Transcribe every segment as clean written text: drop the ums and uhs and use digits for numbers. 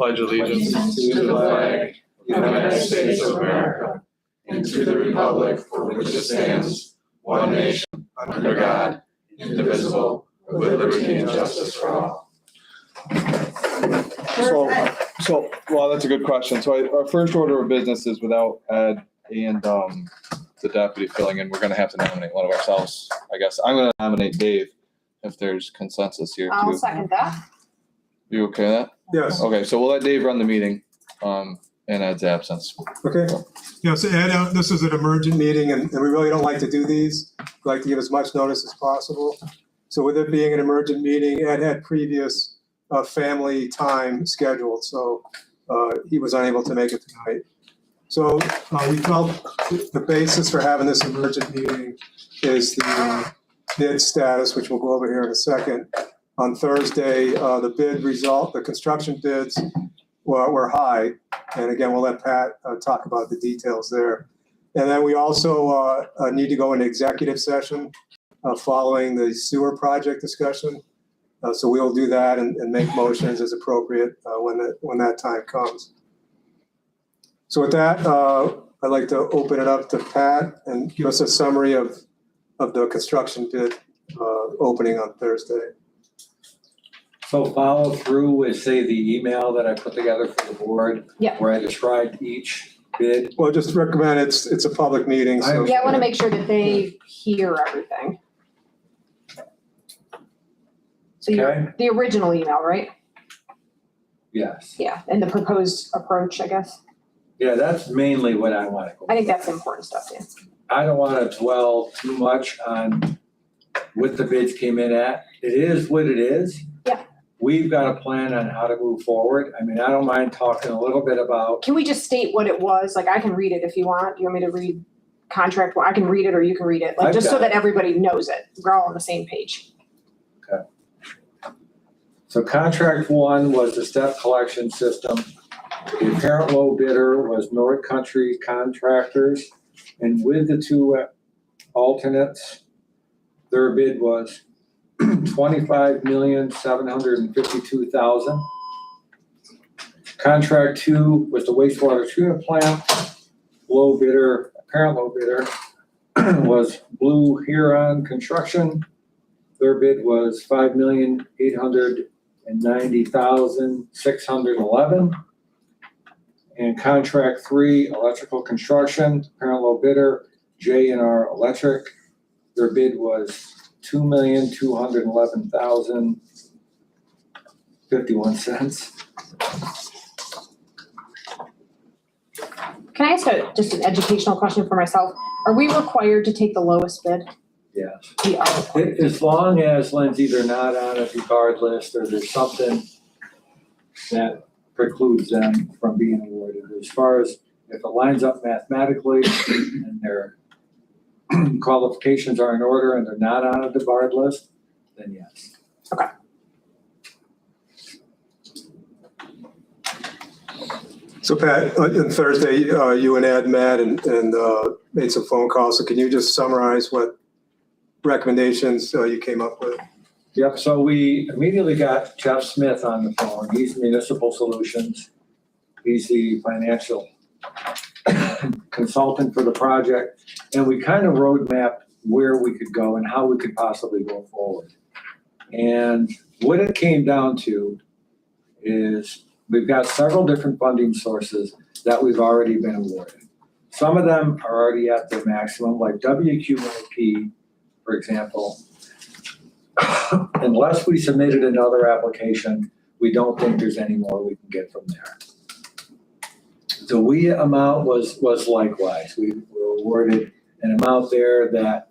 pledge allegiance to the flag of the United States of America and to the republic for which it stands, one nation, under God, indivisible, with liberty and justice for all. Well, that's a good question. So our first order of business is without Ed and the deputy filling in, we're gonna have to nominate one of ourselves, I guess. I'm gonna nominate Dave if there's consensus here I'll too. second that. You okay with that? Yes, Okay, so we'll let Dave run the meeting in Ed's absence. okay. Yeah, so Ed, this is an emergent meeting and we really don't like to do these. We like to give as much notice as possible. So with it being an emergent meeting, Ed had previous family time scheduled, so he was unable to make it tonight. So we felt the basis for having this emergent meeting is the bid status, which we'll go over here in a second. On Thursday, the bid result, the construction bids were high. And again, we'll let Pat talk about the details there. And then we also need to go into executive session following the sewer project discussion. So we'll do that and make motions as appropriate when that time comes. So with that, I'd like to open it up to Pat and give us a summary of the construction bid opening on Thursday. So follow through with, say, the email that I put together for the board. Yeah. Where I described each bid. Well, just recommend it's a public meeting, so. Yeah, I want to make sure that they hear everything. So you're the original email, right? Yes. Yeah, and the proposed approach, I guess. Yeah, that's mainly what I want to go. I think that's the important stuff, yeah. I don't want to dwell too much on what the bids came in at. It is what it is. Yeah. We've got a plan on how to move forward. I mean, I don't mind talking a little bit about, Can we just state what it was? Like, I can read it if you want. Do you want me to read contract? Well, I can read it or you can read it, like, I've just so got that everybody knows it. We're all on the same page. so contract one was the step collection system. The apparent low bidder was North Country Contractors. And with the two alternates, their bid was $25,752,000. Contract two was the wastewater treatment plant. Low bidder, apparent low bidder, was Blue Huron Construction. Their bid was $5,890,611. And contract three, electrical construction, apparent low bidder, J&R Electric. Their bid was $2,211,051. Can I ask just an educational question for myself? Are we required to take the lowest bid? Yes. We are. As long as Lindsay, they're not on a regard list or there's something that precludes them from being awarded. As far as if it lines up mathematically and their qualifications are in order and they're not on a debarred list, then yes. So Pat, on Thursday, you and Ed met and made some phone calls. So can you just summarize what recommendations you came up with? Yep, so we immediately got Jeff Smith on the phone. He's Municipal Solutions. He's the financial consultant for the project. And we kind of roadmapped where we could go and how we could possibly go forward. And what it came down to is we've got several different funding sources that we've already been awarded. Some of them are already at their maximum, like WQIP, for example. Unless we submitted another application, we don't think there's any more we can get from there. The WE amount was likewise. We were awarded an amount there that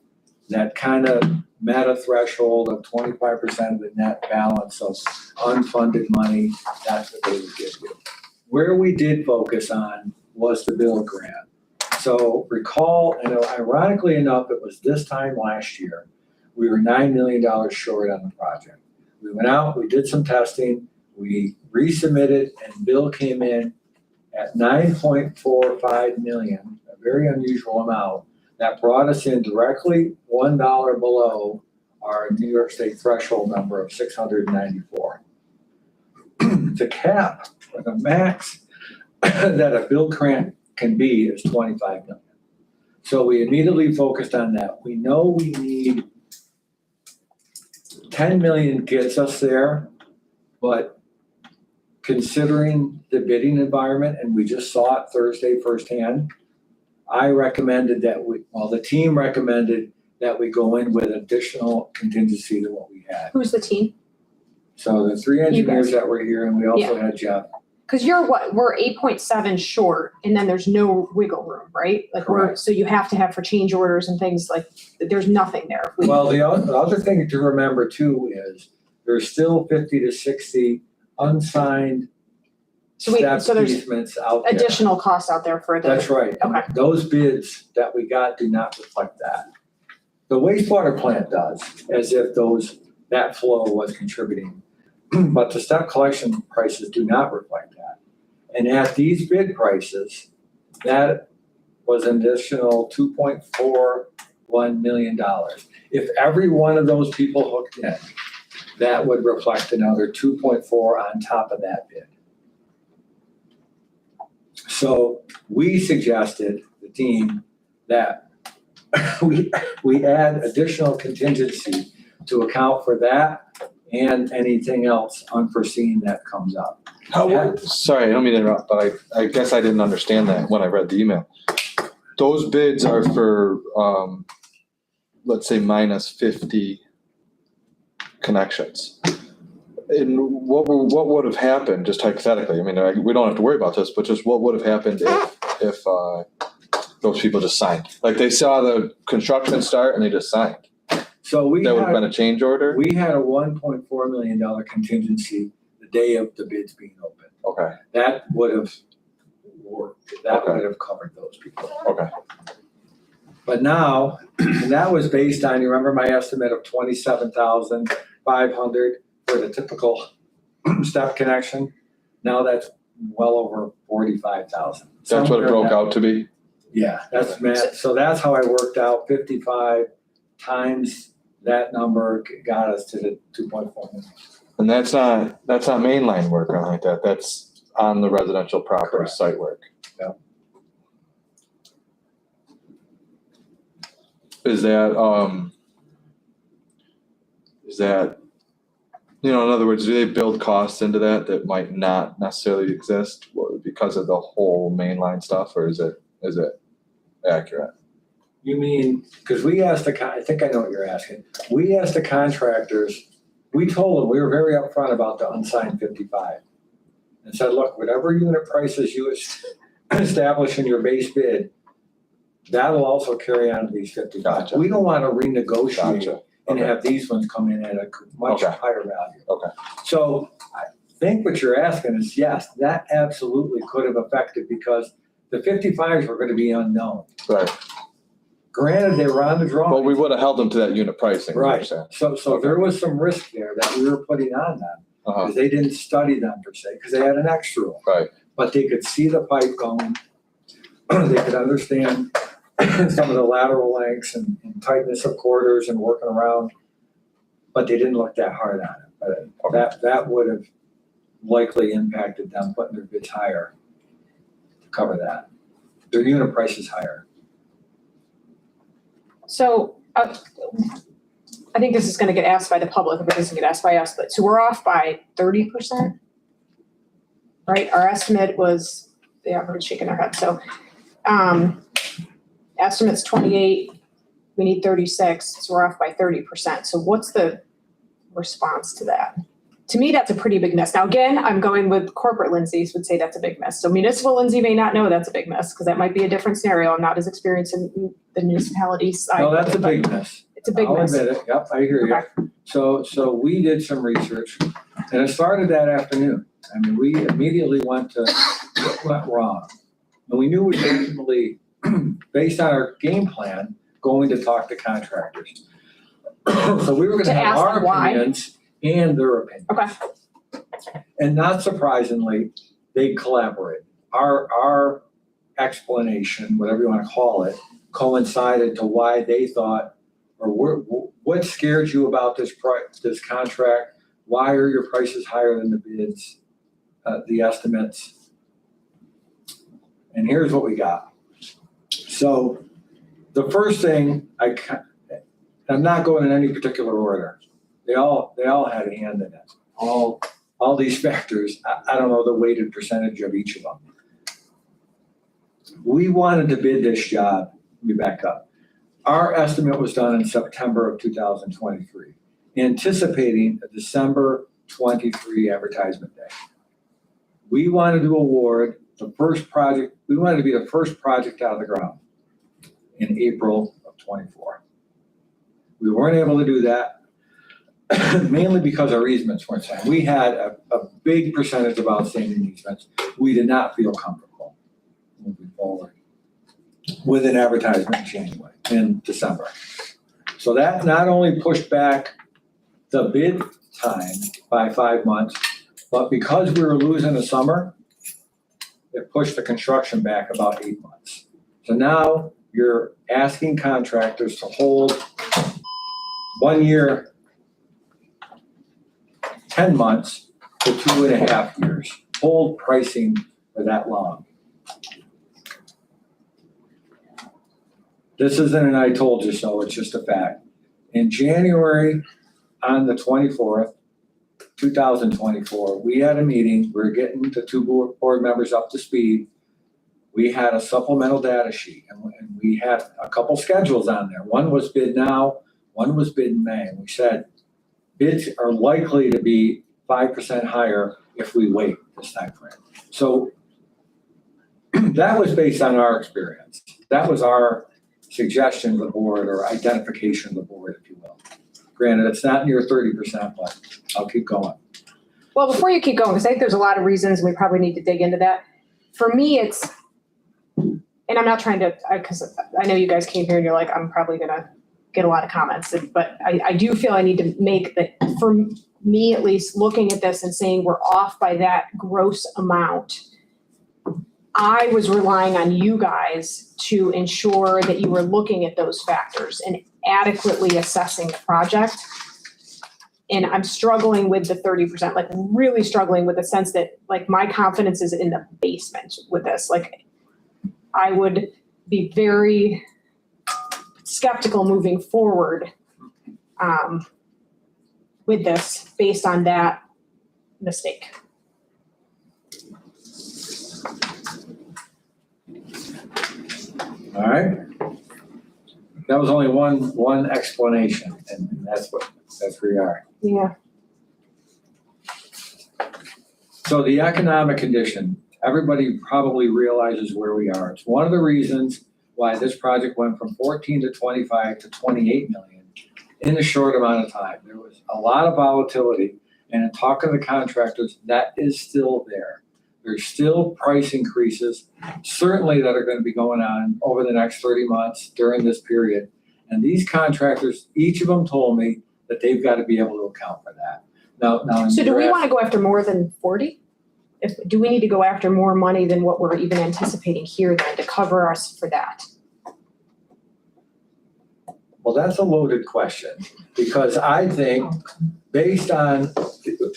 kind of met a threshold of 25% of the net balance of unfunded money. That's what they would give you. Where we did focus on was the bill grant. So recall, and ironically enough, it was this time last year, we were $9 million short on the project. We went out, we did some testing, we resubmitted, and bill came in at $9.45 million, a very unusual amount. That brought us in directly $1 below our New York State threshold number of 694. To cap the max that a build grant can be is 25 million. So we immediately focused on that. We know we need 10 million gets us there, but considering the bidding environment, and we just saw it Thursday firsthand, I recommended that the team recommended that we go in with additional contingency to what we had. Who's the team? So the three engineers that were here, and we also had Jeff. Cause we're 8.7 short and then there's no wiggle room, right? Like so you have to have for change orders and things like, there's nothing there. If we- Well, the other thing to remember too is there's still 50 to 60 unsigned So step there's easements out there. additional costs out there for the. That's right. Okay. Those bids that we got do not reflect that. The wastewater plant does, as if that flow was contributing. But the step collection prices do not reflect that. And at these bid prices, that was an additional $2.41 million. If every one of those people hooked in, that would reflect another 2.4 on top of that bid. So we suggested, the team, that we add additional contingency to account for that and anything else unforeseen that comes up. Sorry, I don't mean to interrupt, but I guess I didn't understand that when I read the email. Those bids are for, let's say minus 50 connections. And what would have happened, just hypothetically, I mean, we don't have to worry about this, but just what would have happened if those people just signed? Like they saw the construction start and they just signed. So That would have been a change order? we had a $1.4 million contingency the day of the bids being open. Okay, That would have worked. That Okay. would have covered those people. okay. But now, and that was based on, you remember my estimate of 27,500 for the typical step connection? Now that's well over 45,000. That's what it broke out to be? Yeah, that's math. So that's how I worked out 55 times that number got us to the 2.4 million. And that's not mainline work or anything like that. That's on the residential property Correct. site work. Yeah. Is that, in other words, do they build costs into that might not necessarily exist because of the whole mainline stuff, or is it accurate? You mean, because we asked I think I know what you're asking. We asked the contractors, we told them, we were very upfront about the unsigned 55. And said, look, whatever unit prices you establish in your base bid, that'll also carry on to these 55. Gotcha. We don't want to renegotiate Gotcha. and Okay. have these ones come in at a much Okay. higher value. Okay. So I think what you're asking is, yes, that absolutely could have affected because the 55s were going to be unknown. Right. Granted, they were on the drawing. But we would have held them to that unit pricing, what you're Right, saying. so there was some risk there that we were putting on them, Uh-huh. because they didn't study them per se, because they had an extra one. Right. But they could see the pipe going, they could understand some of the lateral lengths and tightness of quarters and working around, but they didn't look that hard on it. But that would have likely impacted them putting their bids higher to cover that. Their unit price is higher. So, I think this is gonna get asked by the public, if it doesn't get asked by us, but, so we're off by 30%? Right, our estimate was, yeah, everybody's shaking their head, so, estimate's 28, we need 36, so we're off by 30%, so what's the response to that? To me, that's a pretty big miss. Now, again, I'm going with corporate Lindsay's would say that's a big miss. So municipal Lindsay may not know that's a big miss, because that might be a different scenario. I'm not as experienced in the municipality side. No, that's a big miss. It's a big I'll miss. admit it, yep, I hear you. So we did some research, and it started that afternoon. I mean, we immediately went to what went wrong. And we knew we were ultimately, based on our game plan, going to talk to contractors. So we were To gonna have ask our them why? opinions and their opinions. Okay. And not surprisingly, they collaborated. Our explanation, whatever you want to call it, coincided to why they thought, or what scared you about this contract? Why are your prices higher than the bids? the estimates. And here's what we got. So the first thing, I'm not going in any particular order. They all had a hand in it. All these factors, I don't know the weighted percentage of each of them. We wanted to bid this job, let me back up. Our estimate was done in September of 2023, anticipating a December 23 advertisement day. We wanted to award the first project, we wanted to be the first project out of the ground in April of 24. We weren't able to do that, mainly because our easements weren't signed. We had a big percentage of outstanding easements. We did not feel comfortable moving forward with an advertisement in January, in December. So that not only pushed back the bid time by 5 months, but because we were losing the summer, it pushed the construction back about 8 months. So now you're asking contractors to hold 1 year, 10 months to 2.5 years, hold pricing for that long. This isn't an I told you so, it's just a fact. In January, on the 24th, 2024, we had a meeting, we were getting the two board members up to speed. We had a supplemental data sheet and we had a couple schedules on there. One was bid now, one was bid in May. And we said bids are likely to be 5% higher if we wait this time frame. So that was based on our experience. That was our suggestion to the board or identification of the board, if you will. Granted, it's not near 30%, but I'll keep going. Well, before you keep going, because I think there's a lot of reasons, and we probably need to dig into that. For me, it's, and I'm not trying to, because I know you guys came here and you're like, I'm probably going to get a lot of comments, but I do feel I need to make that, for me at least, looking at this and saying we're off by that gross amount, I was relying on you guys to ensure that you were looking at those factors and adequately assessing the project. And I'm struggling with the 30%, like really struggling with the sense that like my confidence is in the basement with this. Like I would be very skeptical moving forward with this based on that mistake. All right. That was only one explanation, and that's where we are. Yeah. So the economic condition, everybody probably realizes where we are. It's one of the reasons why this project went from 14 to 25 to 28 million in a short amount of time. There was a lot of volatility, and in talking to the contractors, that is still there. There's still price increases, certainly that are going to be going on over the next 30 months during this period. And these contractors, each of them told me that they've got to be able to account for that. Now. So do we want to go after more than 40? Do we need to go after more money than what we're even anticipating here then to cover us for that? Well, that's a loaded question, because I think based on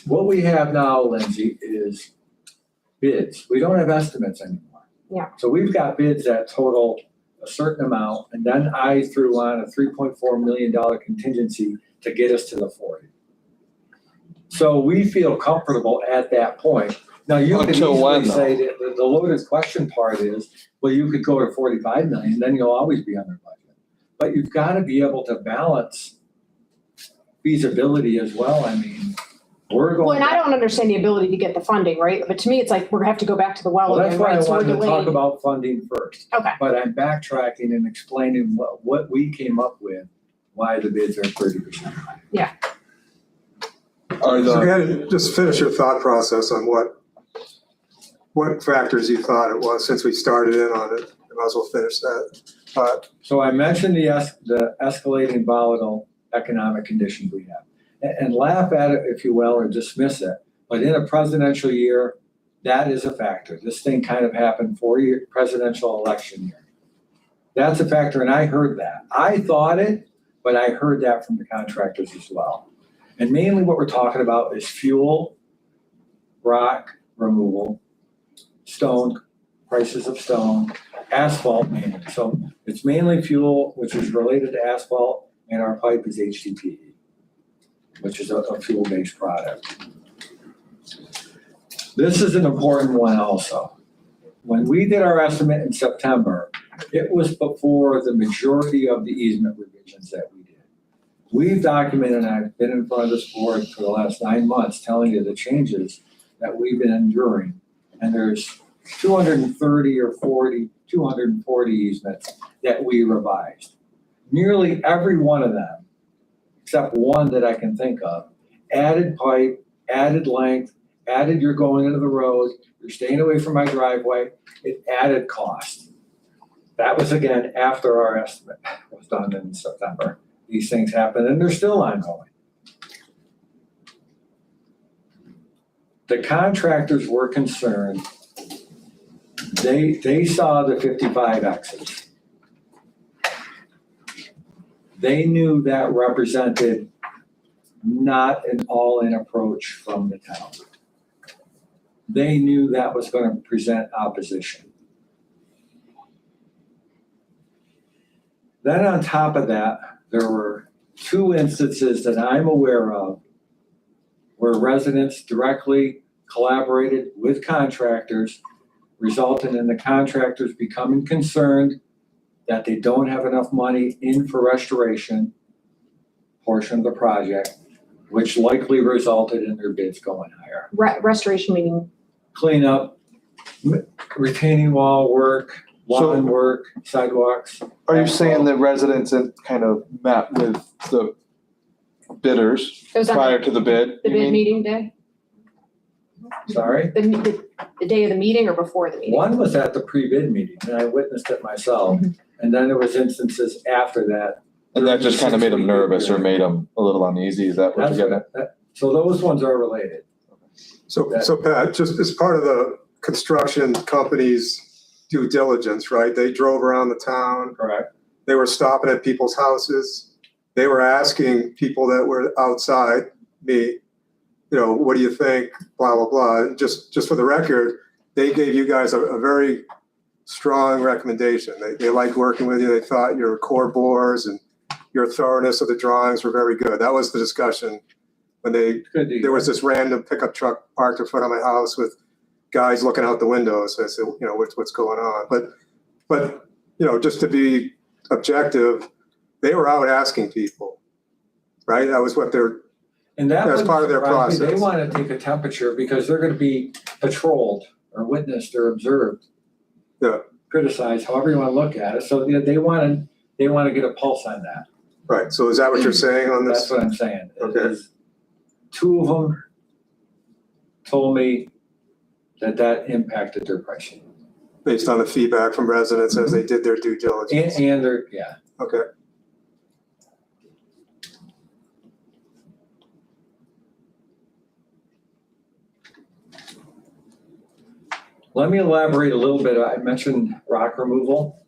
what we have now, Lindsay, is bids. We don't have estimates anymore. Yeah. So we've got bids that total a certain amount, and then I threw on a $3.4 million contingency to get us to the 40. So we feel comfortable at that point. Now, you could Until when, easily say that the loaded question part is, well, you could go to 45 million, then you'll always be under budget. But you've got to be able to balance feasibility as well. I mean, we're going. Well, and I don't understand the ability to get the funding, right? But to me, it's like we're gonna have to go back to the well Well, that's again, why I right? So we're wanted to talk delaying. about funding first. Okay. But I'm backtracking and explaining what we came up with, why the bids are 30% high. Are So go the, ahead and just finish your thought process on what factors you thought it was, since we started in on it. You might as well finish that. So I mentioned the escalating volatile economic conditions we have. And laugh at it, if you will, or dismiss it. But in a presidential year, that is a factor. This thing kind of happened 4-year presidential election year. That's a factor, and I heard that. I thought it, but I heard that from the contractors as well. And mainly what we're talking about is fuel, rock, removal, stone, prices of stone, asphalt mainly. So it's mainly fuel, which is related to asphalt, and our pipe is HDPE, which is a fuel-based product. This is an important one also. When we did our estimate in September, it was before the majority of the easement revisions that we did. We've documented, and I've been in front of this board for the last 9 months telling you the changes that we've been enduring. And there's 240 easements that we revised. Nearly every one of them, except one that I can think of, added pipe, added length, added you're going into the road, you're staying away from my driveway, it added cost. That was again after our estimate was done in September. These things happen and they're still ongoing. The contractors were concerned. They saw the 55Xs. They knew that represented not an all-in approach from the town. They knew that was going to present opposition. Then on top of that, there were 2 instances that I'm aware of where residents directly collaborated with contractors, resulting in the contractors becoming concerned that they don't have enough money in for restoration portion of the project, which likely resulted in their bids going higher. Restoration meaning, Cleanup, retaining wall work, lawn work, sidewalks. Are you saying that residents had kind of met with the bidders it was on prior to the bid? the you bid mean? meeting day? Sorry? The day of the meeting or before the meeting? One was at the pre-bid meeting, and I witnessed it myself. And then there was instances after that. And that just kind of made them nervous or made them a little uneasy, is that what That's you're getting what, so those ones are related. So Pat, just as part of the construction company's due diligence, right? They drove around the town. Correct. They were stopping at people's houses. They were asking people that were outside, me, what do you think? Blah, blah, blah. Just for the record, they gave you guys a very strong recommendation. They liked working with you. They thought your core bores and your thoroughness of the drawings were very good. That was the discussion when there was this random pickup truck parked in front of my house with guys looking out the windows. So I said, what's going on? But just to be objective, they were out asking people, right? That was what they're, And that That's was part of their surprising. They process. want to take a temperature because they're going to be patrolled or witnessed or observed. Yeah. Criticized, however you want to look at it. So they want to get a pulse on that. right. So is that what you're saying on That's this? what I'm saying. Okay. Is 2 of them told me that impacted their pricing. Based on the feedback from residents as they did their due diligence? And they're, yeah. Okay. Let me elaborate a little bit. I mentioned rock removal.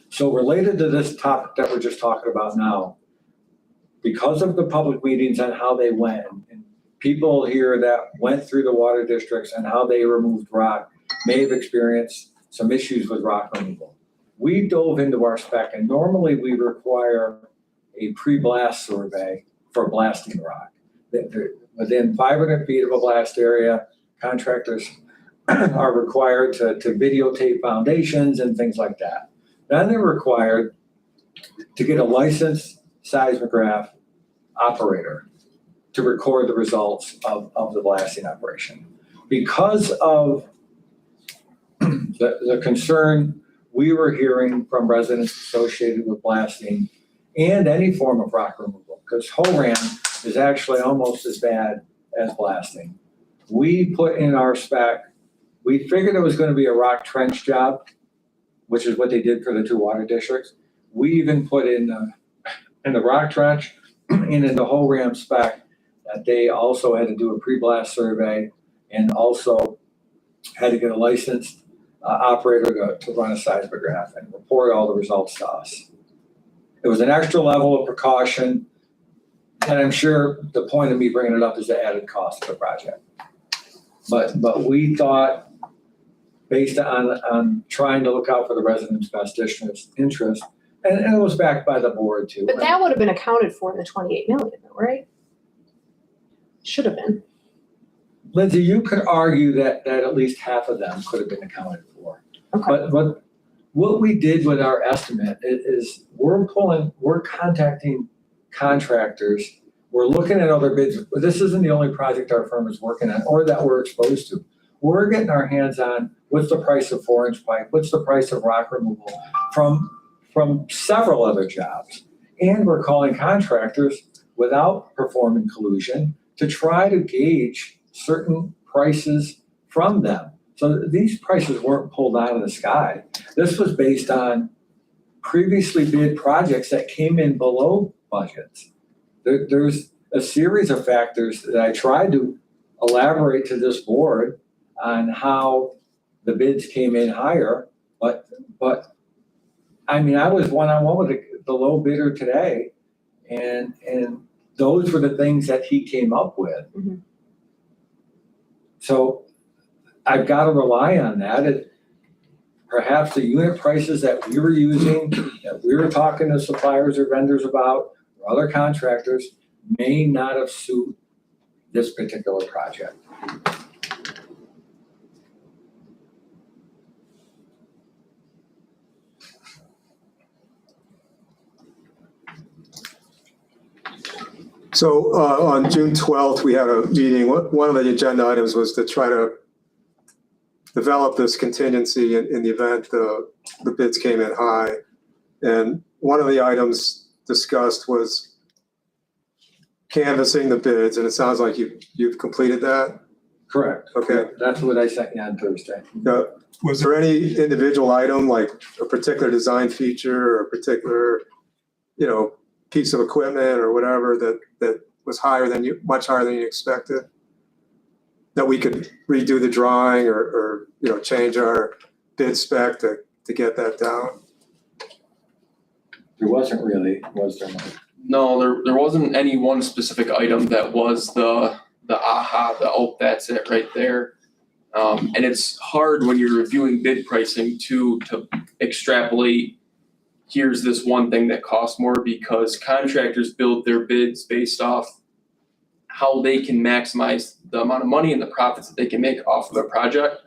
So related to this topic that we're just talking about now, because of the public meetings and how they went, and people here that went through the water districts and how they removed rock may have experienced some issues with rock removal. We dove into our spec, and normally we require a pre-blast survey for blasting rock. Within 500 feet of a blast area, contractors are required to videotape foundations and things like that. Then they're required to get a licensed seismograph operator to record the results of the blasting operation. Because of the concern we were hearing from residents associated with blasting and any form of rock removal, because HORAM is actually almost as bad as blasting. We put in our spec, we figured it was going to be a rock trench job, which is what they did for the 2 water districts. We even put in the rock trench and in the HORAM spec that they also had to do a pre-blast survey and also had to get a licensed operator to run a seismograph and report all the results to us. It was an extra level of precaution, and I'm sure the point of me bringing it up is the added cost of the project. But we thought, based on trying to look out for the residents' best interest, and it was backed by the board too. But that would have been accounted for in the 28 million, though, right? Should have been. Lindsay, you could argue that at least half of them could have been accounted for. Okay. But what we did with our estimate is we're contacting contractors. We're looking at other bids. This isn't the only project our firm is working on or that we're exposed to. We're getting our hands on what's the price of 4-inch pipe, what's the price of rock removal from several other jobs. And we're calling contractors without performing collusion to try to gauge certain prices from them. So these prices weren't pulled out of the sky. This was based on previously bid projects that came in below budgets. There's a series of factors that I tried to elaborate to this board on how the bids came in higher, but I mean, I was one-on-one with the low bidder today, and those were the things that he came up with. Mhm. So I've got to rely on that. Perhaps the unit prices that we were using, that we were talking to suppliers or vendors about, or other contractors, may not have suited this particular project. So on June 12th, we had a meeting. One of the agenda items was to try to develop this contingency in the event the bids came in high. And one of the items discussed was canvassing the bids, and it sounds like you've completed that. Correct. Okay. That's what I sent you on Thursday. Was there any individual item, like a particular design feature or a particular, piece of equipment or whatever that was much higher than you expected? That we could redo the drawing or change our bid spec to get that down? There wasn't really, was there, Mike? No, there wasn't any one specific item that was the oh, that's it right there. And it's hard when you're reviewing bid pricing to extrapolate, here's this one thing that costs more, because contractors build their bids based off how they can maximize the amount of money and the profits that they can make off of a project.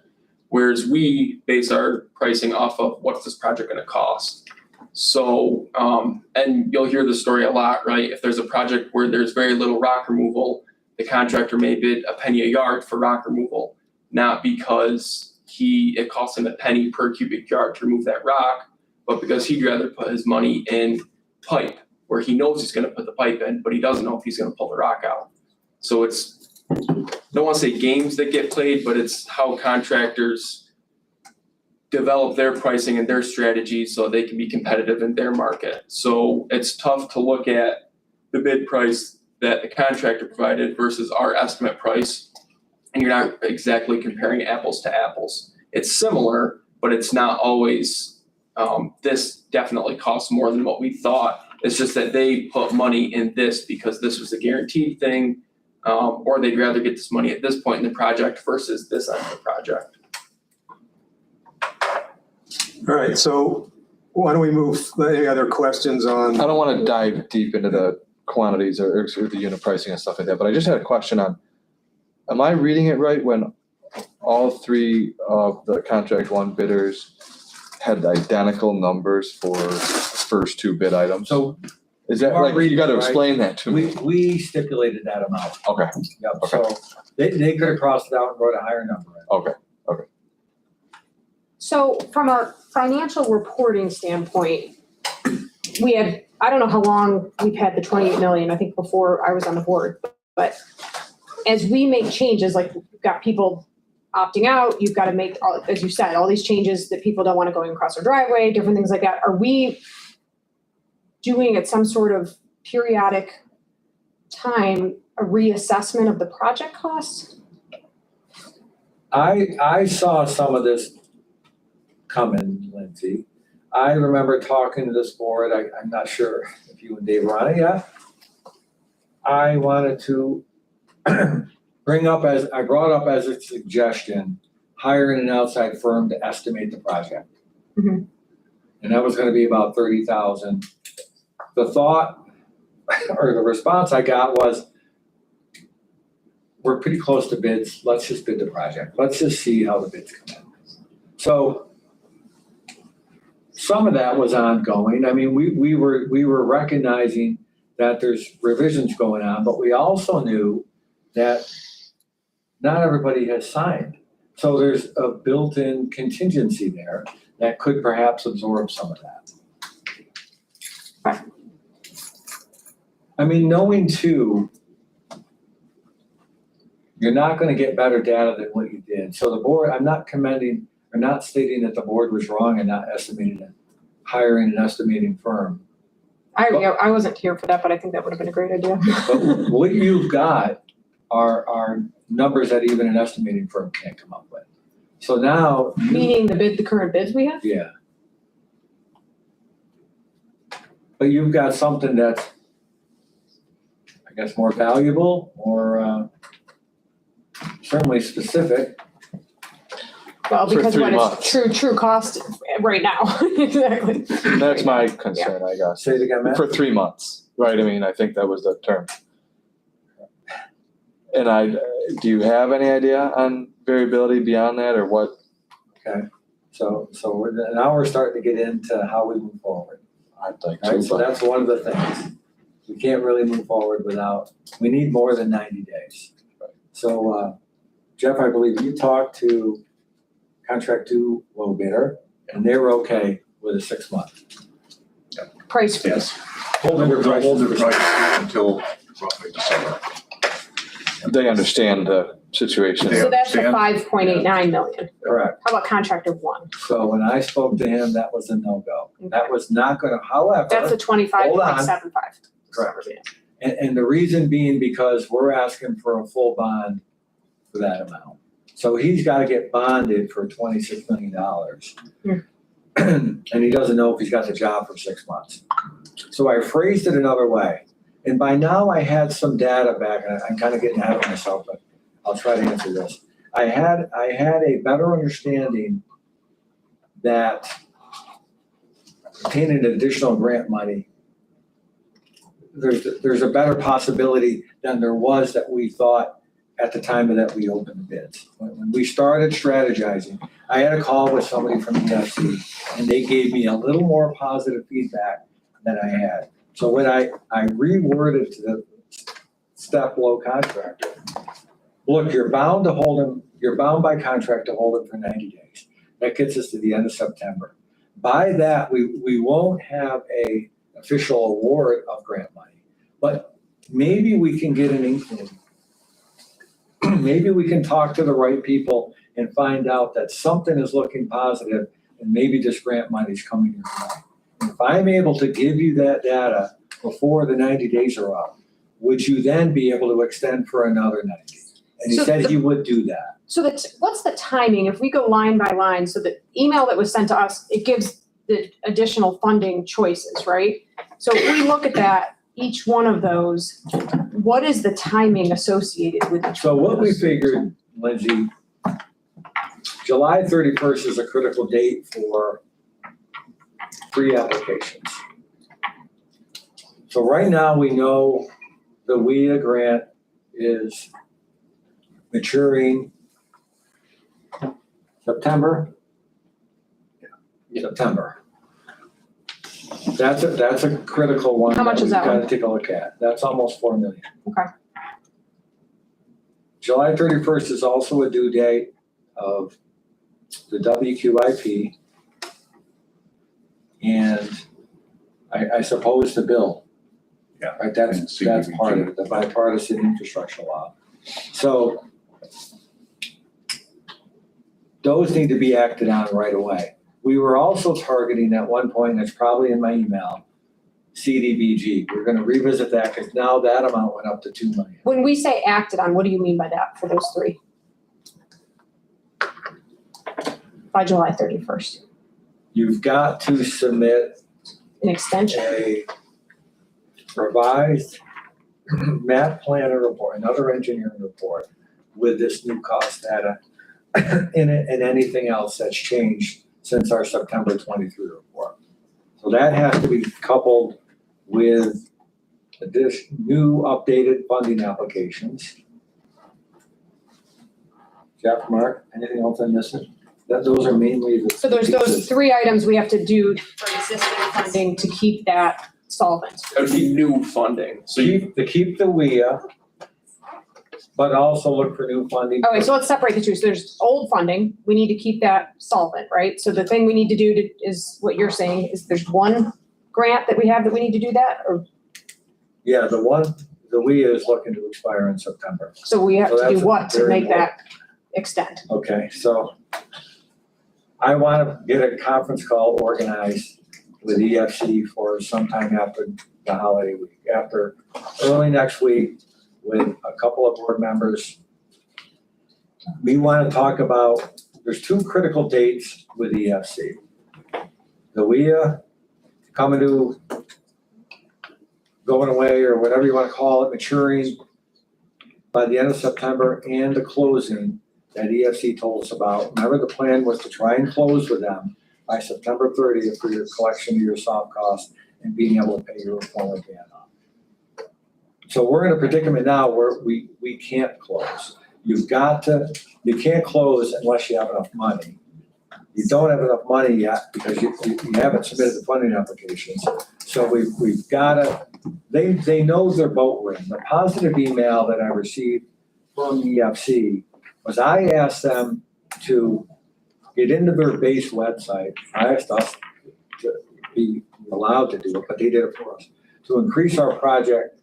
Whereas we base our pricing off of what's this project gonna cost. So, and you'll hear the story a lot, right? If there's a project where there's very little rock removal, the contractor may bid a penny a yard for rock removal, not because it costs him a penny per cubic yard to remove that rock, but because he'd rather put his money in pipe, where he knows he's gonna put the pipe in, but he doesn't know if he's gonna pull the rock out. So it's, I don't wanna say games that get played, but it's how contractors develop their pricing and their strategies so they can be competitive in their market. So it's tough to look at the bid price that the contractor provided versus our estimate price, and you're not exactly comparing apples to apples. It's similar, but it's not always, this definitely costs more than what we thought. It's just that they put money in this because this was a guaranteed thing, or they'd rather get this money at this point in the project versus this end of the project. All right, so why don't we move, any other questions on? I don't want to dive deep into the quantities or the unit pricing and stuff like that, but I just had a question on, am I reading it right when all three of the contract one bidders had identical numbers for the first two bid items? So Is that like, you gotta explain that to me. we stipulated that amount. Okay, Yep, Okay. so they could have crossed it out and wrote a higher number in. okay. So from a financial reporting standpoint, we had, I don't know how long we've had the 28 million, I think before I was on the board, but as we make changes, like you've got people opting out, you've got to make, as you said, all these changes that people don't want to go across their driveway, different things like that. Are we doing at some sort of periodic time a reassessment of the project costs? I saw some of this coming, Lindsay. I remember talking to this board, I'm not sure if you and Dave were on it yet. I wanted to I brought up as a suggestion, hiring an outside firm to estimate the project. Mhm. And that was gonna be about 30,000. The thought, or the response I got was, we're pretty close to bids, let's just bid the project, let's just see how the bids come in. So, some of that was ongoing, I mean, we were recognizing that there's revisions going on, but we also knew that not everybody has signed. So there's a built-in contingency there that could perhaps absorb some of that. Right. I mean, knowing too, you're not gonna get better data than what you did. So the board, I'm not commending or not stating that the board was wrong in not estimating it, hiring an estimating firm. I wasn't here for that, but I think that would have been a great idea. But what you've got are numbers that even an estimating firm can't come up with. So now, Meaning the current bids we have? yeah. But you've got something that's, I guess, more valuable, more certainly specific. Well, For because 3 when months. it's true cost right now, exactly. That's my concern, I guess. Say it again, Matt? For 3 months, right? I mean, I think that was the term. And do you have any idea on variability beyond that or what? Okay, so now we're starting to get into how we move forward. I'd like Right, to, so but that's one of the things. We can't really move forward we need more than 90 days. So, Jeff, I believe you talked to contract 2 low bidder, and they were okay with a 6-month. Price freeze. Yes. Holding their prices. Hold the price until roughly December. they understand the situation. They So that's the understand. 5.89 million. Correct. How about contractor 1? So when I spoke to him, that was a no-go. That was not gonna, however. That's a 25.75. Correct. And the reason being because we're asking for a full bond for that amount. So he's gotta get bonded for $26 million. And he doesn't know if he's got the job for 6 months. So I phrased it another way. And by now I had some data back, and I'm kind of getting ahead of myself, but I'll try to answer this. I had a better understanding that obtaining additional grant money, there's a better possibility than there was that we thought at the time that we opened the bids. When we started strategizing, I had a call with somebody from EFC, and they gave me a little more positive feedback than I had. So when I reworded to the step low contractor, look, you're bound by contract to hold it for 90 days. That gets us to the end of September. By that, we won't have a official award of grant money, but maybe we can get an inkling. Maybe we can talk to the right people and find out that something is looking positive and maybe this grant money is coming your way. And if I'm able to give you that data before the 90 days are up, would you then be able to extend for another 90? And he So said he would do that. So what's the timing? If we go line by line, so the email that was sent to us, it gives the additional funding choices, right? So if we look at that, each one of those, what is the timing associated with each So one of what we those? figured, Lindsay, July 31st is a critical date for pre-applications. So right now, we know the WIA grant is maturing September? September. That's a critical one. How much is that We've one? got to take a look at. That's almost 4 million. Okay. July 31st is also a due date of the WQIP and I suppose the bill. Yeah. Right, that's CDBG. part of it, the bipartisan infrastructure law. So those need to be acted on right away. We were also targeting at one point, that's probably in my email, CDBG. We're gonna revisit that because now that amount went up to 2 million. When we say acted on, what do you mean by that for those 3? By July 31st, You've got to submit an extension? a revised map planner report, another engineering report with this new cost data and anything else that's changed since our September 23 report. So that has to be coupled with new updated funding applications. Jeff, Mark, anything else I'm missing? Those are mainly the. So there's those three items we have to do for existing funding to keep that solvent. That would be new funding, so you, Keep the WIA, but also look for new funding. Okay, so let's separate the two. So there's old funding, we need to keep that solvent, right? So the thing we need to do is what you're saying, is there's one grant that we have that we need to do that, or, Yeah, the WIA is looking to expire in September. so we have So to that's do what to very make that extend? Okay, so I want to get a conference call organized with EFC for sometime after the holiday week, after early next week with a couple of board members. We want to talk about, there's two critical dates with EFC. The WIA coming to, going away, or whatever you want to call it, maturing by the end of September, and the closing that EFC told us about. Remember, the plan was to try and close with them by September 30th for your collection of your soft costs and being able to pay your former ban off. So we're in a predicament now where we can't close. You can't close unless you have enough money. You don't have enough money yet because you haven't submitted the funding applications. So we've gotta, they know their boat we're in. The positive email that I received from EFC was I asked them to get into their base website. I asked us to be allowed to do it, but they did it for us, to increase our project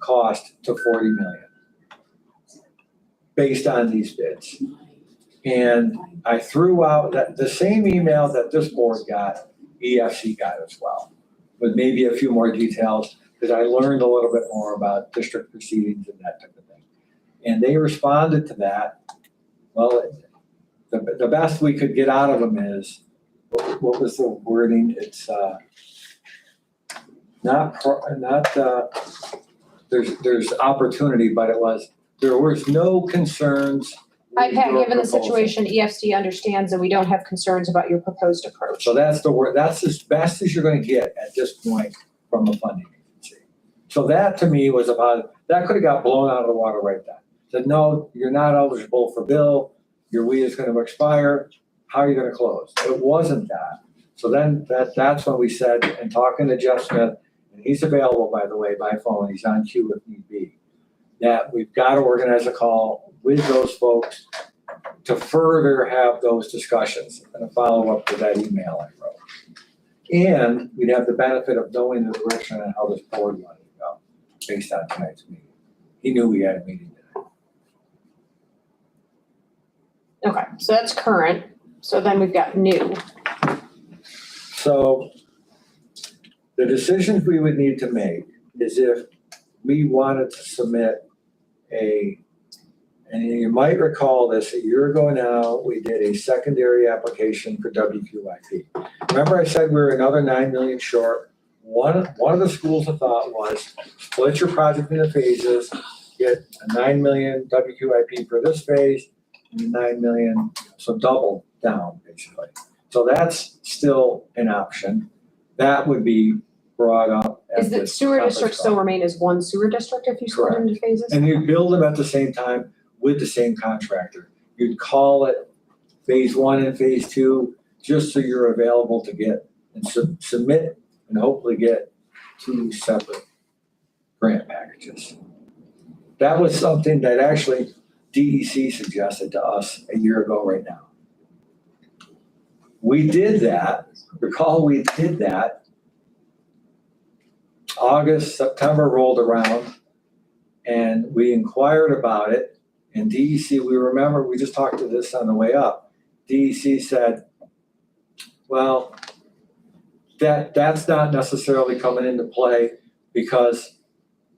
cost to 40 million based on these bids. And I threw out that the same email that this board got, EFC got as well, with maybe a few more details, because I learned a little bit more about district proceedings and that type of thing. And they responded to that. Well, the best we could get out of them is, what was the wording? It's there's opportunity, but there was no concerns. with Pat, your given the proposal. situation, EFC understands and we don't have concerns about your proposed approach. So that's the word, that's as best as you're gonna get at this point from a funding agency. So that to me was about, that could have got blown out of the water right then. Said, no, you're not eligible for bill, your WIA is gonna expire, how are you gonna close? It wasn't that. So then that's when we said, and talking to Jeff Smith, and he's available, by the way, by phone, he's on queue if need be, that we've gotta organize a call with those folks to further have those discussions and a follow-up to that email I wrote. And we'd have the benefit of knowing the direction on how this board wanted to go based on tonight's meeting. He knew we had a meeting tonight. Okay, so that's current. So then we've got new. So the decisions we would need to make is if we wanted to submit and you might recall this, a year ago now, we did a secondary application for WQIP. Remember I said we were another 9 million short? One of the schools of thought was split your project into phases, get a 9 million WQIP for this phase, and 9 million, so double down basically. So that's still an option. That would be brought up at Is the this sewer conference district call. still remain as one sewer district if you split it into phases? And you build them at the same time with the same contractor. You'd call it phase 1 and phase 2, just so you're available to get and submit and hopefully get 2 separate grant packages. That was something that actually DEC suggested to us a year ago right now. We did that, recall we did that. August, September rolled around and we inquired about it. And DEC, we remember, we just talked to this on the way up. DEC said, well, that's not necessarily coming into play because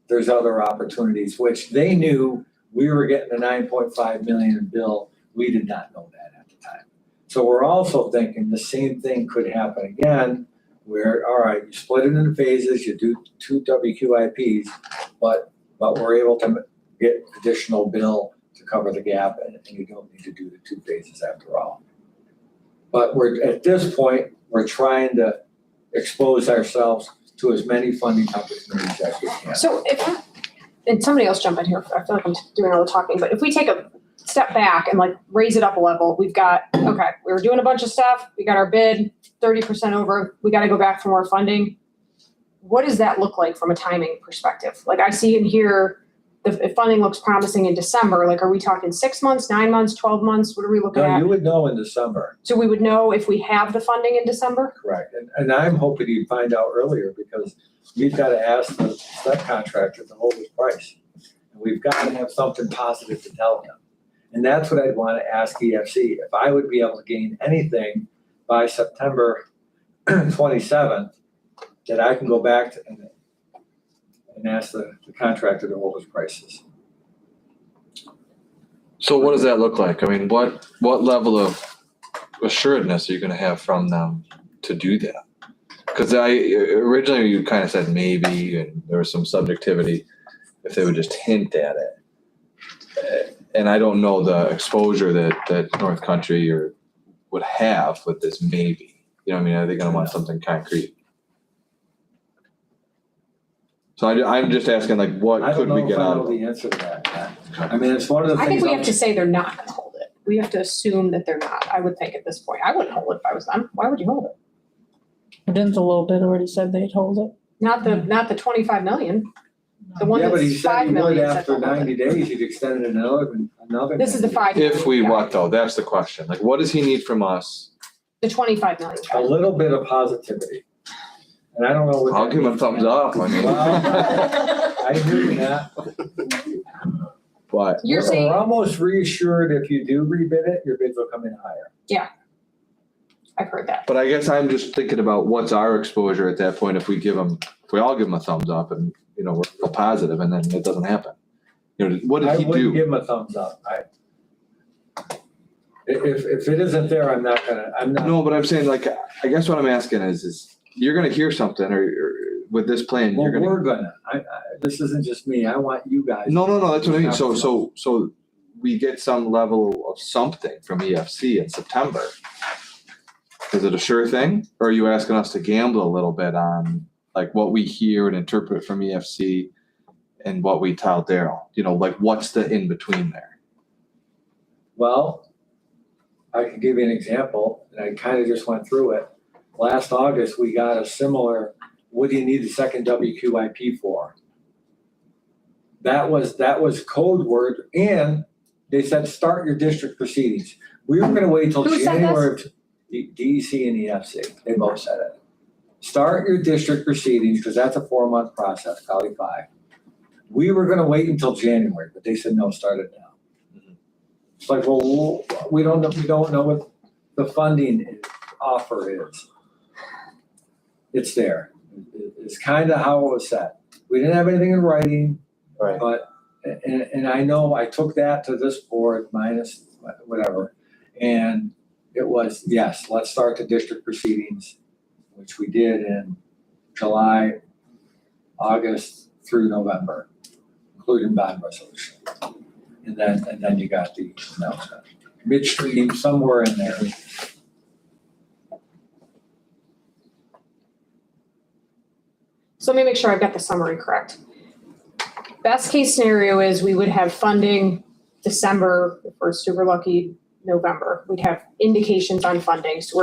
there's other opportunities, which they knew we were getting a 9.5 million bill. We did not know that at the time. So we're also thinking the same thing could happen again, where, all right, you split it into phases, you do 2 WQIPs, but we're able to get additional bill to cover the gap, and you don't need to do the 2 phases after all. But at this point, we're trying to expose ourselves to as many funding opportunities as we can. So and somebody else jump in here, I feel like I'm doing all the talking, but if we take a step back and like raise it up a level, we've got, okay, we were doing a bunch of stuff, we got our bid, 30% over, we gotta go back for more funding. What does that look like from a timing perspective? Like I see in here, if funding looks promising in December, like are we talking 6 months, 9 months, 12 months? What are we looking No, at? you would know in December, So we would know if we have the funding in December? correct? And I'm hoping you find out earlier because we've got to ask the subcontractor to hold his price. And we've got to have something positive to tell him. And that's what I'd want to ask EFC. If I would be able to gain anything by September 27th, that I can go back to and ask the contractor to hold his prices. So what does that look like? I mean, what level of assuredness are you gonna have from them to do that? Because originally you kind of said maybe, and there was some subjectivity if they would just hint at it. And I don't know the exposure that North Country would have with this maybe. You know what I mean? Are they gonna want something concrete? So I'm just asking, like, what I don't could know we if get I out know of the it? answer to that, Matt. I mean, it's one of the I things. think we have to say they're not gonna hold it. We have to assume that they're not, I would think at this point. I wouldn't hold it if I was them. Why would you hold it? Didn't a little bit already said they'd hold it? Not the 25 million. The one Yeah, but he that's said 5 he would million. said after they'll hold 90 it. days, he'd extend it another. This is the 90 5 days. If we million. what though? That's the question. Like, what does he need from us? The 25 million. A little bit of positivity. And I don't know what. I'll that give him a means. thumbs up. I mean, I hear you, Matt. but You're We're saying, almost reassured if you do rebid it, your bids will come in higher. I've heard that. but I guess I'm just thinking about what's our exposure at that point if we all give him a thumbs up and we're real positive and then it doesn't happen. What did he I wouldn't do? give him a thumbs up. If it isn't there, I'm not. No, but I'm saying, like, I guess what I'm asking is you're gonna hear something or with this plan, Well, you're gonna. we're gonna, this isn't just me. I want you guys. No, that's what I mean. to have So we get some level of something from EFC in September. Is it a sure thing? Or are you asking us to gamble a little bit on like what we hear and interpret from EFC and what we tell Daryl? Like what's the in between there? Well, I can give you an example, and I kind of just went through it. Last August, we got a similar, what do you need the second WQIP for? That was code word, and they said, start your district proceedings. We were gonna wait till Who said January of DEC and EFC, they both said it. Start your district proceedings, because that's a 4-month process, probably 5. We were gonna wait until January, but they said, no, start it now. It's like, well, we don't know what the funding offer is. It's there. It's kind of how it was set. We didn't have anything in writing, Right. but, and I know I took that to this board minus whatever. And it was, yes, let's start the district proceedings, which we did in July, August through November, including bond resolution. And then you got the announcement. Midstream, somewhere in there. So let me make sure I've got the summary correct. Best case scenario is we would have funding December, if we're super lucky, November. We'd have indications on funding. So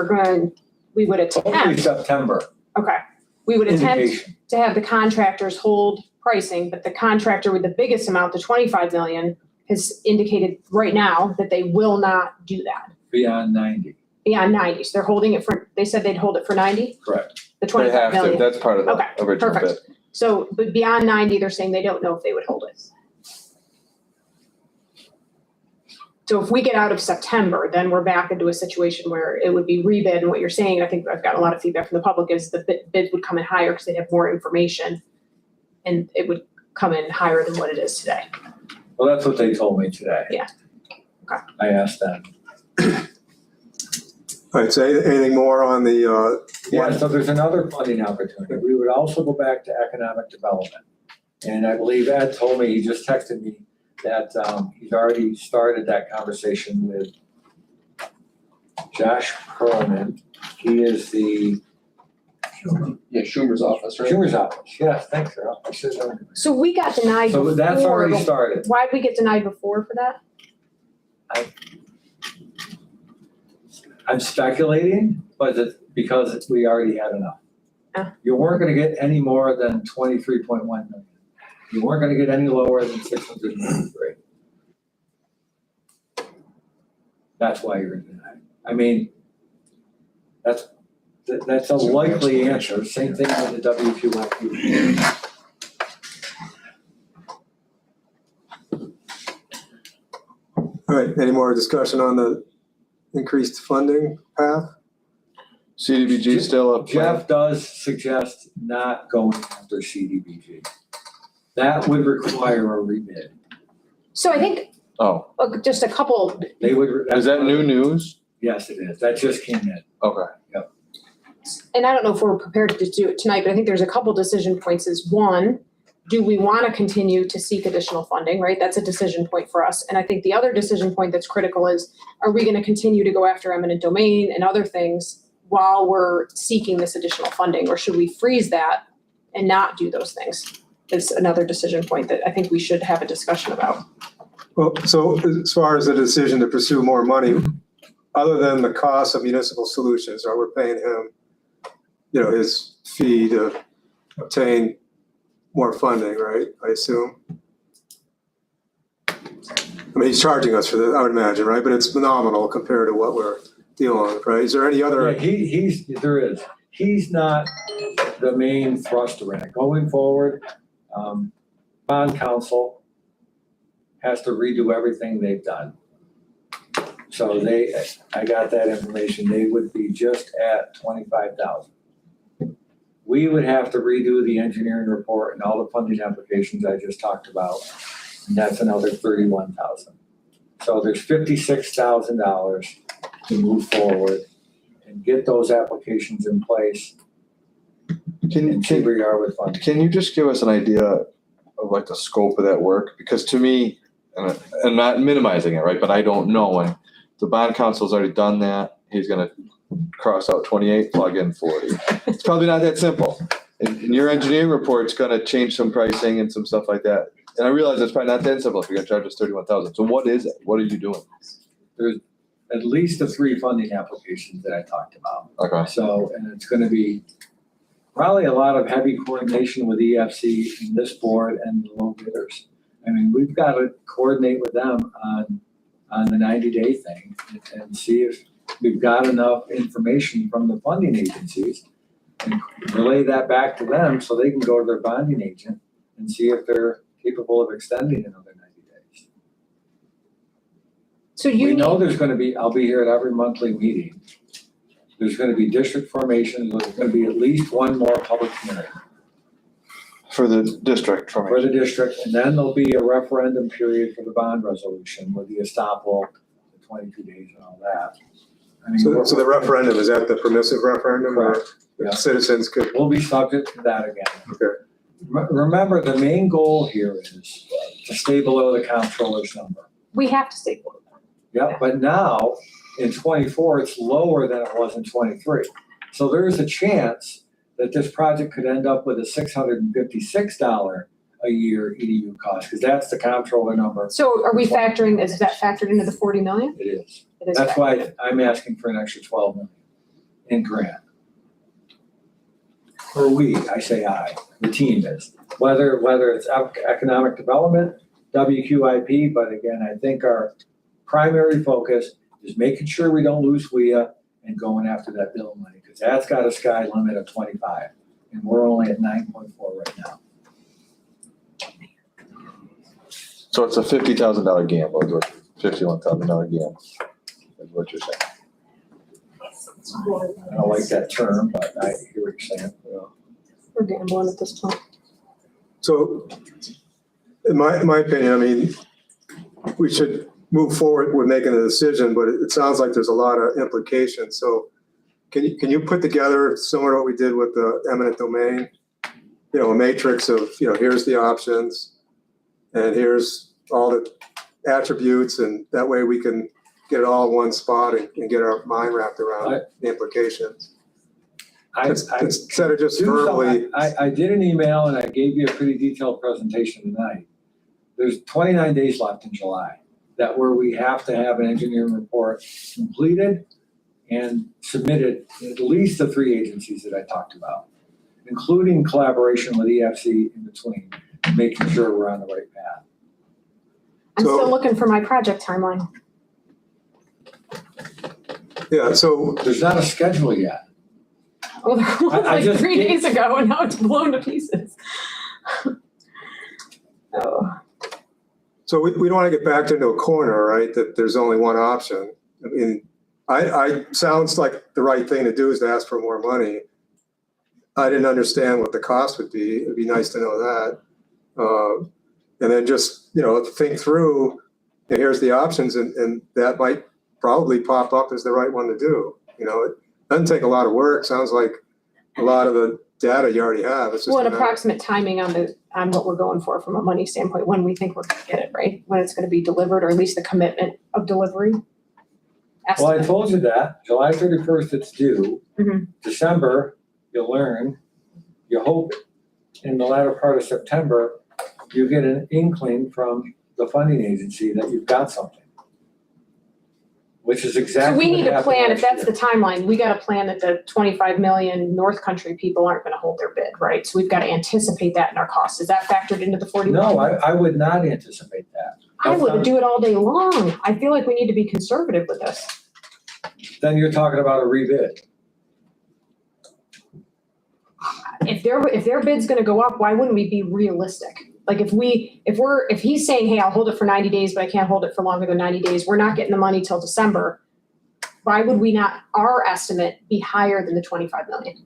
we would Hopefully attempt, September. okay. We would attempt Indication. to have the contractors hold pricing, but the contractor with the biggest amount, the 25 million, has indicated right now that they will not do that Beyond 90, beyond 90. So they're holding it they said they'd hold it for 90, correct. the They 25 have to, million. that's part of the Okay, original bid. perfect. So, but beyond 90, they're saying they don't know if they would hold it. So if we get out of September, then we're back into a situation where it would be rebid, and what you're saying, I think I've got a lot of feedback from the public, is the bid would come in higher because they'd have more information, and it would come in higher than what it is today. Well, that's what they told me today. Yeah. Okay. I asked them. All right, so anything more on the, Yeah, so there's another funding opportunity. We would also go back to economic development. And I believe Ed told me, he just texted me, that he's already started that conversation with Josh Perlman. He is the Yeah, Schumer's office, right? Schumer's office. Yes, thanks, Earl. I should have known. So we got denied So before. that's already but started. Why'd we get denied before for that? I'm speculating, but it's because we already had enough. Ah. You weren't gonna get any more than 23.1 million. You weren't gonna get any lower than 693. That's why you're denied. I mean, that's a likely answer. Same thing with the WQIP. All right, any more discussion on the increased funding path? CDBG still up. Jeff does suggest not going after CDBG. That would require a rebid. So I think, Oh, just a couple, They would. is that new news? Yes, it is. That just came in. Okay. and I don't know if we're prepared to do it tonight, but I think there's a couple decision points is one, do we want to continue to seek additional funding, right? That's a decision point for us. And I think the other decision point that's critical is, are we going to continue to go after eminent domain and other things while we're seeking this additional funding? Or should we freeze that and not do those things? Is another decision point that I think we should have a discussion about. Well, so as far as the decision to pursue more money, other than the cost of Municipal Solutions, are we paying him, his fee to obtain more funding, right? I assume. I mean, he's charging us for this, I would imagine, right? But it's phenomenal compared to what we're dealing with, right? Is there any other? Yeah, there is. He's not the main thruster in it. Going forward, bond counsel has to redo everything they've done. So I got that information, they would be just at 25,000. We would have to redo the engineering report and all the funding applications I just talked about, and that's another 31,000. So there's $56,000 to move forward and get those applications in place and see where you are with funding. Can you just give us an idea of like the scope of that work? Because to me, and I'm not minimizing it, right, but I don't know, and the bond council's already done that, he's gonna cross out 28, plug in 40. It's probably not that simple. And your engineering report's gonna change some pricing and some stuff like that. And I realize it's probably not that simple if you're gonna charge us 31,000. So what is it? What are you doing? There's at least the 3 funding applications that I talked about. Okay. So, and it's gonna be probably a lot of heavy coordination with EFC and this board and the low bidders. I mean, we've got to coordinate with them on the 90-day thing and see if we've got enough information from the funding agencies and relay that back to them so they can go to their bonding agent and see if they're capable of extending another 90 days. So We you know need, there's gonna be, I'll be here at every monthly meeting. There's gonna be district formation, there's gonna be at least one more public hearing For the district, for for me. the district, and then there'll be a referendum period for the bond resolution with the estoppel, the 22 days and all that. I mean, So the referendum, is that the permissive referendum or Correct, yeah. citizens could? We'll be subject to that again. Okay. Remember, the main goal here is to stay below the comptroller's number. we have to stay below that. Yeah, but now in 24, it's lower than it was in 23. So there is a chance that this project could end up with a $656 a year EDU cost, because that's the comptroller number. So are we factoring, is that factored into the 40 million? It is. It is That's factored. why I'm asking for an extra 12 million in grant. Or we, I say I, the team is, whether it's economic development, WQIP, but again, I think our primary focus is making sure we don't lose WIA and going after that bill money, because that's got a sky limit of 25, and we're only at 9.4 right now. So it's a $50,000 gamble, is what, $51,000 gamble, is what you're saying. I don't like that term, but I hear what you're saying. We're gambling at this point. So in my opinion, I mean, we should move forward with making a decision, but it sounds like there's a lot of implications. So can you put together similar to what we did with the eminent domain, a matrix of, here's the options and here's all the attributes, and that way we can get it all in one spot and get our mind wrapped around the implications. Instead of just verbally. I did an email and I gave you a pretty detailed presentation tonight. There's 29 days left in July that where we have to have an engineering report completed and submitted at least the 3 agencies that I talked about, including collaboration with EFC in between, making sure we're on the right path. I'm So- still looking for my project timeline. Yeah, so, There's not a schedule yet. Well, there was I like just 3 gave- days ago and now it's blown to pieces. Oh, so we don't want to get backed into a corner, right, that there's only one option. I mean, I sounds like the right thing to do is to ask for more money. I didn't understand what the cost would be. It'd be nice to know that. And then just, think through, and here's the options, and that might probably pop up as the right one to do. It doesn't take a lot of work. Sounds like a lot of the data you already have. It's just well, a an matter- approximate timing on what we're going for from a money standpoint, when we think we're gonna get it, right? When it's gonna be delivered, or at least the commitment of delivery. Well, I Estimate. told you that, July 31st it's due. Mhm. December, you learn, you hope in the latter part of September, you get an inkling from the funding agency that you've got something. Which is So exactly we what need a happened plan, if last that's the year. timeline, we got a plan that the 25 million North Country people aren't gonna hold their bid, right? So we've gotta anticipate that in our costs. Is that factored into the 40 million? No, I would not anticipate that. I would do it all day long. I feel like we need to be conservative with this. Then you're talking about a rebid. If their bid's gonna go up, why wouldn't we be realistic? Like if he's saying, hey, I'll hold it for 90 days, but I can't hold it for longer than 90 days, we're not getting the money till December. Why would we not, our estimate be higher than the 25 million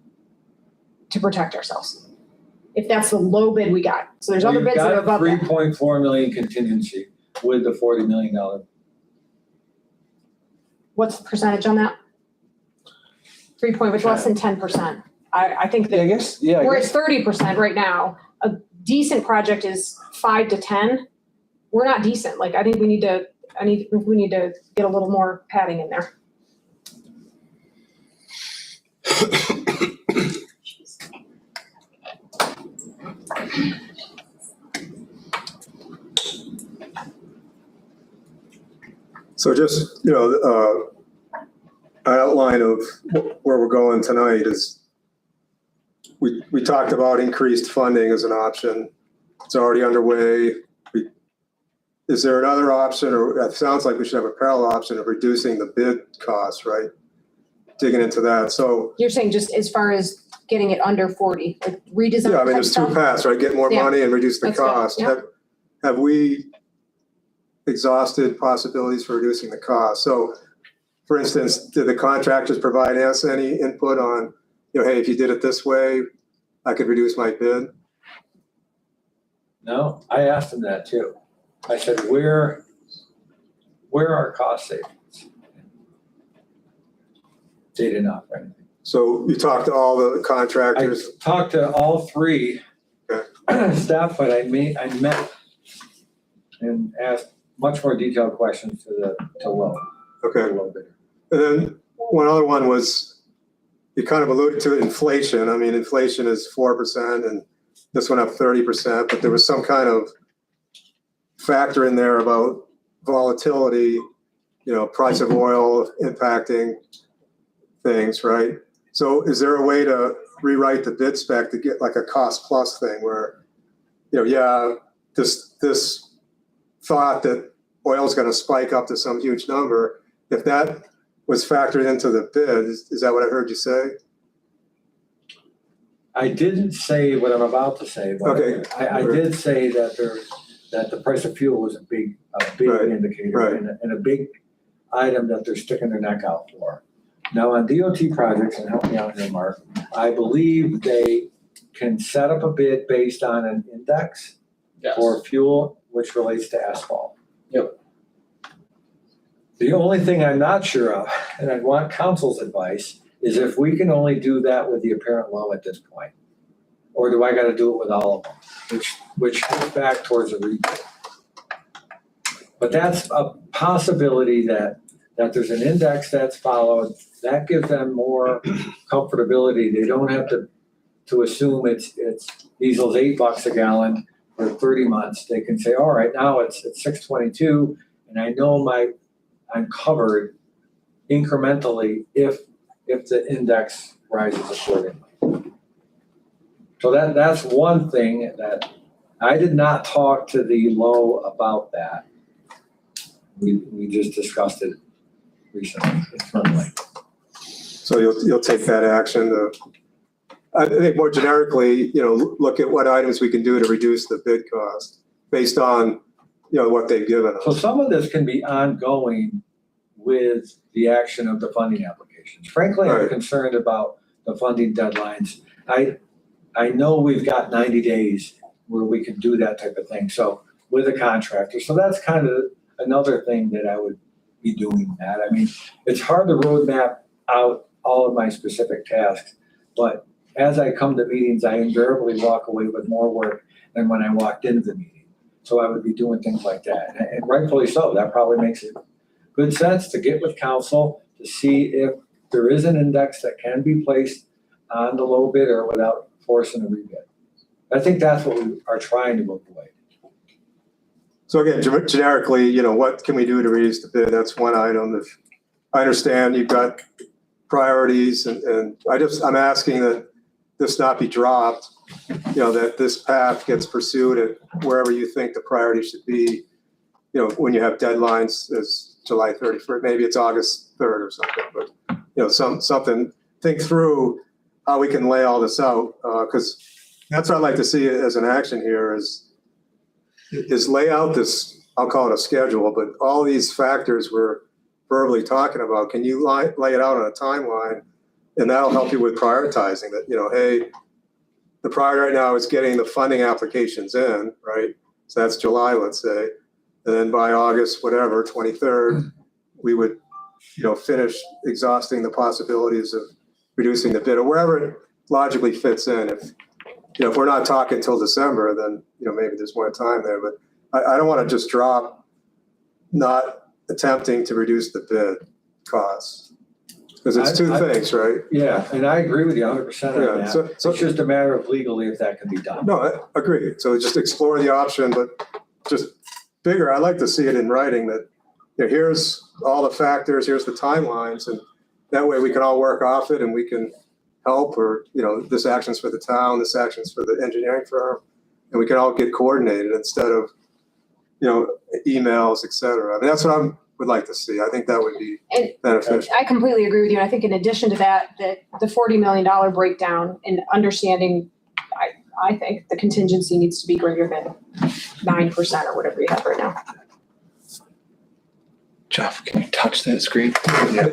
to protect ourselves? If that's the low bid we got. So there's other bids that are above We've that. got 3.4 million contingency with the $40 million. What's the percentage on that? 3 point, which less than 10%. I think Yeah, I that guess, yeah, I we're at guess, 30% right now. A decent project is 5 to 10. We're not decent. Like, I think we need to get a little more padding in there. So just, an outline of where we're going tonight is, we talked about increased funding as an option. It's already underway. Is there another option, or it sounds like we should have a parallel option of reducing the bid costs, right? Digging into that. So, You're saying just as far as getting it under 40, like redesign yeah, I mean, type there's two stuff? paths, right? Get more Yeah. money and reduce the That's good, cost. yeah. Have we exhausted possibilities for reducing the cost? So, for instance, did the contractors provide us any input on, hey, if you did it this way, I could reduce my bid? No, I asked them that too. I said, where are cost savings? They did not, right? So you talked to all the I contractors? talked to all 3 staff, but I met and asked much more detailed questions to low. Okay. A little bit. And then one other one was, you kind of alluded to it, inflation. I mean, inflation is 4% and this went up 30%, but there was some kind of factor in there about volatility, price of oil impacting things, right? So is there a way to rewrite the bid spec to get like a cost plus thing where, this thought that oil's gonna spike up to some huge number, if that was factored into the bid, is that what I heard you say? I didn't say what I'm about to say, but Okay. I did say that that the price of fuel was a big Right, indicator right. and a big item that they're sticking their neck out for. Now, on DOT projects, and help me out here, Mark, I believe they can set up a bid based on an index for fuel, which relates to asphalt. Yep. The only thing I'm not sure of, and I want council's advice, is if we can only do that with the apparent low at this point. Or do I gotta do it with all of them? Which goes back towards a rebate. But that's a possibility that there's an index that's followed. That gives them more comfortability. They don't have to assume it's diesel's $8 a gallon for 30 months. They can say, all right, now it's $6.22, and I know I'm covered incrementally if the index rises accordingly. So that's one thing that I did not talk to the low about that. We just discussed it recently internally. So you'll take that action to, I think more generically, look at what items we can do to reduce the bid cost based on, what they've given So us. some of this can be ongoing with the action of the funding applications. Frankly, I'm Right. concerned about the funding deadlines. I know we've got 90 days where we can do that type of thing, so with a contractor. So that's kind of another thing that I would be doing, Matt. I mean, it's hard to roadmap out all of my specific tasks, but as I come to meetings, I invariably walk away with more work than when I walked into the meeting. So I would be doing things like that, and rightfully so. That probably makes it good sense to get with council to see if there is an index that can be placed on the low bidder without forcing a rebid. I think that's what we are trying to avoid. So again, generically, what can we do to reduce the bid? That's one item. If I understand you've got priorities and I'm asking that this not be dropped, that this path gets pursued at wherever you think the priority should be, when you have deadlines as July 31st, maybe it's August 3rd or something, but, something, think through how we can lay all this out, because that's what I'd like to see as an action here is lay out this, I'll call it a schedule, but all these factors we're verbally talking about, can you lay it out on a timeline? And that'll help you with prioritizing that, hey, the priority right now is getting the funding applications in, right? So that's July, let's say. And then by August, whatever, 23rd, we would, finish exhausting the possibilities of reducing the bid or wherever it logically fits in. If we're not talking till December, then, maybe there's more time there, but I don't want to just drop not attempting to reduce the bid costs. Because it's two things, right? Yeah, and I agree with you 100% on Yeah, that. so It's just a matter of legally if that can be done. no, I agree. So just explore the option, but just bigger. I'd like to see it in writing that, here's all the factors, here's the timelines, and that way we can all work off it and we can help, or, this action's for the town, this action's for the engineering firm, and we can all get coordinated instead of, emails, et cetera. I mean, that's what I would like to see. I think that would be And beneficial. I completely agree with you. And I think in addition to that, the $40 million breakdown and understanding, I think the contingency needs to be greater than 9% or whatever you have right now. Jeff, can you touch that screen?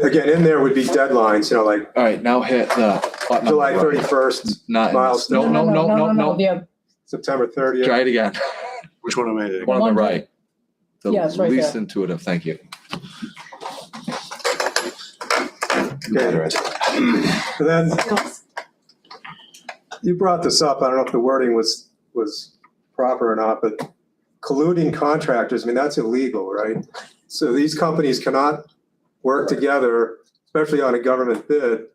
Again, in there would be deadlines, like All right, now hit the button. July 31st, Not, milestone. no. The September 30th. Try it again. Which one am I doing? One on the One- right. The Yeah, it's right least there. intuitive, thank you. Okay. And then you brought this up, I don't know if the wording was proper or not, but colluding contractors, I mean, that's illegal, right? So these companies cannot work together, especially on a government bid,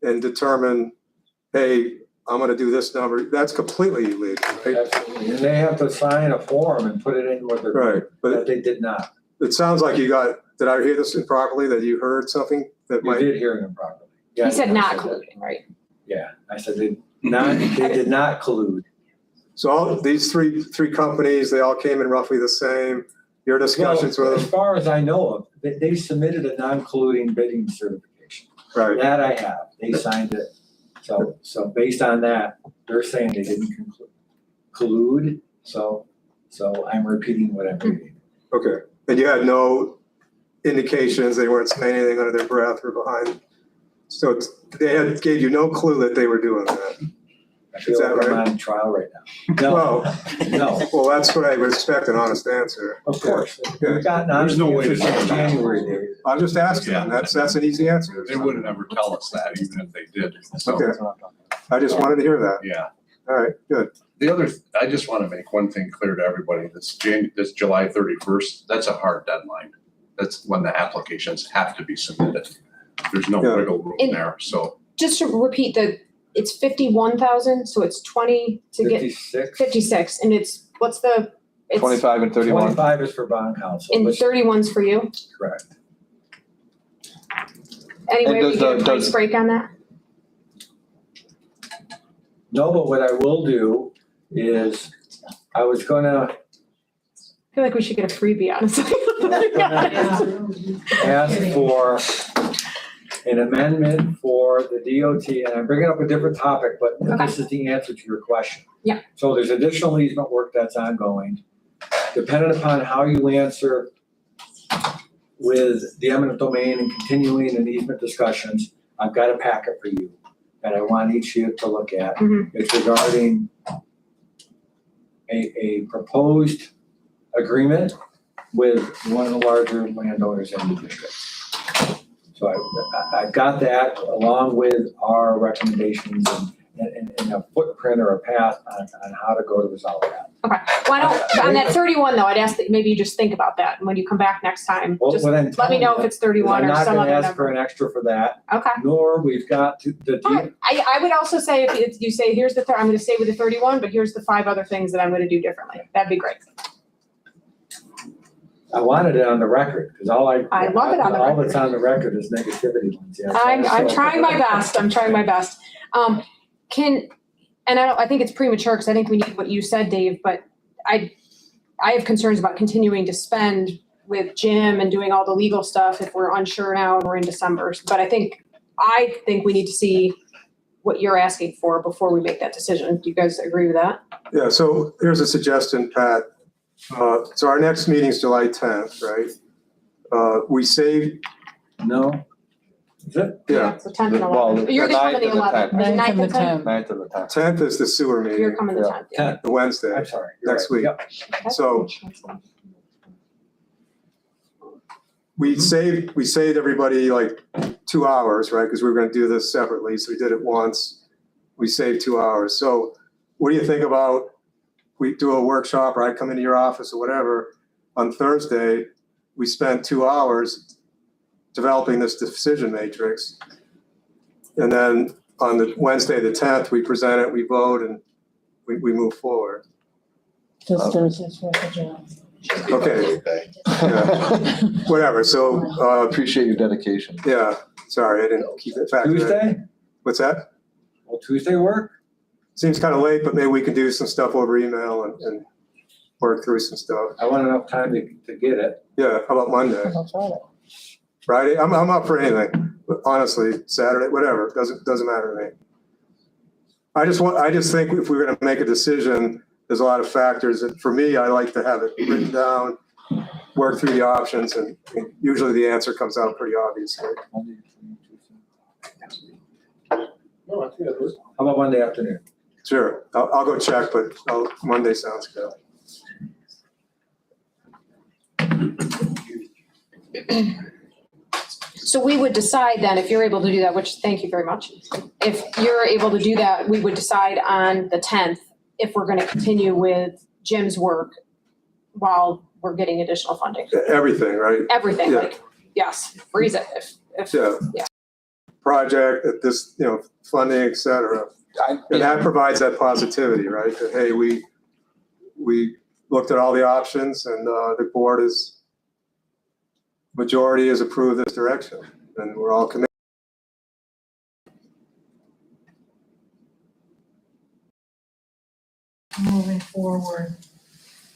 and determine, hey, I'm gonna do this number. That's completely illegal, right? Absolutely. And they have to sign a form and put it in with their. Right, But but they did not. it sounds like did I hear this improperly, that you heard something that You might? did hear it improperly. Yeah, He said I not that. colluding, right? Yeah, I said they did not collude. So all these three companies, they all came in roughly the same, your discussions Well, with as them? far as I know of, they submitted a non-colluding bidding certification. Right, That I have, they signed it. So based on that, they're saying they didn't collude, so I'm repeating what I'm reading. okay. And you had no indications, they weren't saying anything under their breath or behind? So gave you no clue that they were doing that? I feel Is that like I'm right? on trial right now. Well, No, well, that's what I would expect, an honest answer. of course. Yeah. We've gotten There's no way to answers since know. January, Dave. I'm just asking, Yeah. that's an easy answer. They wouldn't ever tell us that, even if they did. So, Okay. I just wanted to hear that. yeah. All right, good. The other, I just want to make one thing clear to everybody, this July 31st, that's a hard deadline. That's when the applications have to be submitted. There's no Yeah. wiggle room And- there, so. Just to repeat it's 51,000, so it's 20 to get 56. 56, and it's 25 and 31. 25 is for bond counsel, and which 31's for you? correct. Any And way we does get a the- price does- break on that? No, but what I will do is, I was gonna I feel like we should get a freebie, honestly. ask for an amendment for the DOT, and I'm bringing up a different topic, but this is the answer to your question. Yeah. So there's additional easement work that's ongoing. Depending upon how you answer with the eminent domain and continuing in easement discussions, I've got a packet for you that I want each of you to look at. Mhm. It's regarding a proposed agreement with one of the larger landowners in the district. So I've got that along with our recommendations and a footprint or a path on how to go to resolve that. Why don't, on that 31 though, I'd ask that maybe you just think about that, and when you come back next time, Well, just what I'm let me telling know you if it's 31 or some is I'm not other gonna ask for number. an extra for that, Okay. nor we've got to, All right. I would also say if you say, here's I'm gonna stay with the 31, but here's the 5 other things that I'm gonna do differently. That'd be great. I wanted it on the record, because all I love it on the all record. that's on the record is negativity ones, yeah. I'm So- trying my best. I'm trying my best. I think it's premature because I think we need what you said, Dave, but I have concerns about continuing to spend with Jim and doing all the legal stuff if we're unsure now and we're in December. But I think we need to see what you're asking for before we make that decision. Do you guys agree with that? Yeah, so here's a suggestion, Pat. So our next meeting's July 10th, right? We saved, No? Is it? yeah, So 10th and Well, 11th. You're the just coming the 9th and the 11th. Or the 9th and the 10th? 9th and the 10th. 10th is the sewer You're meeting, coming the 10th. yeah. the Wednesday. I'm sorry. you're Next right. week. Yep. So- We saved everybody like 2 hours, right? Because we were gonna do this separately, so we did it once. We saved 2 hours. So what do you think about, we do a workshop, or I come into your office or whatever, on Thursday, we spent 2 hours developing this decision matrix. And then on the Wednesday, the 10th, we present it, we vote, and we move forward. Just Thursday's worth of job. Okay. Whatever, so, Appreciate your dedication. yeah, sorry, I didn't keep it factored in. Tuesday? What's that? Will Tuesday work? Seems kind of late, but maybe we can do some stuff over email and work through some stuff. I want enough time to get it. Yeah, how about Monday? How about Friday? Friday? I'm up for anything, but honestly, Saturday, whatever, doesn't matter to me. I just think if we're gonna make a decision, there's a lot of factors, and for me, I like to have it written down, work through the options, and usually the answer comes out pretty obviously. How about Monday afternoon? Sure, I'll go check, but Monday sounds good. So we would decide then, if you're able to do that, which, thank you very much. If you're able to do that, we would decide on the 10th if we're gonna continue with Jim's work while we're getting additional funding. Everything, right? Everything, Yeah. like, yes, freeze it if, Yeah. yeah. Project, at this, funding, et cetera. And that provides that positivity, right? That, hey, we looked at all the options and the board majority has approved this direction and we're all committed. Moving forward.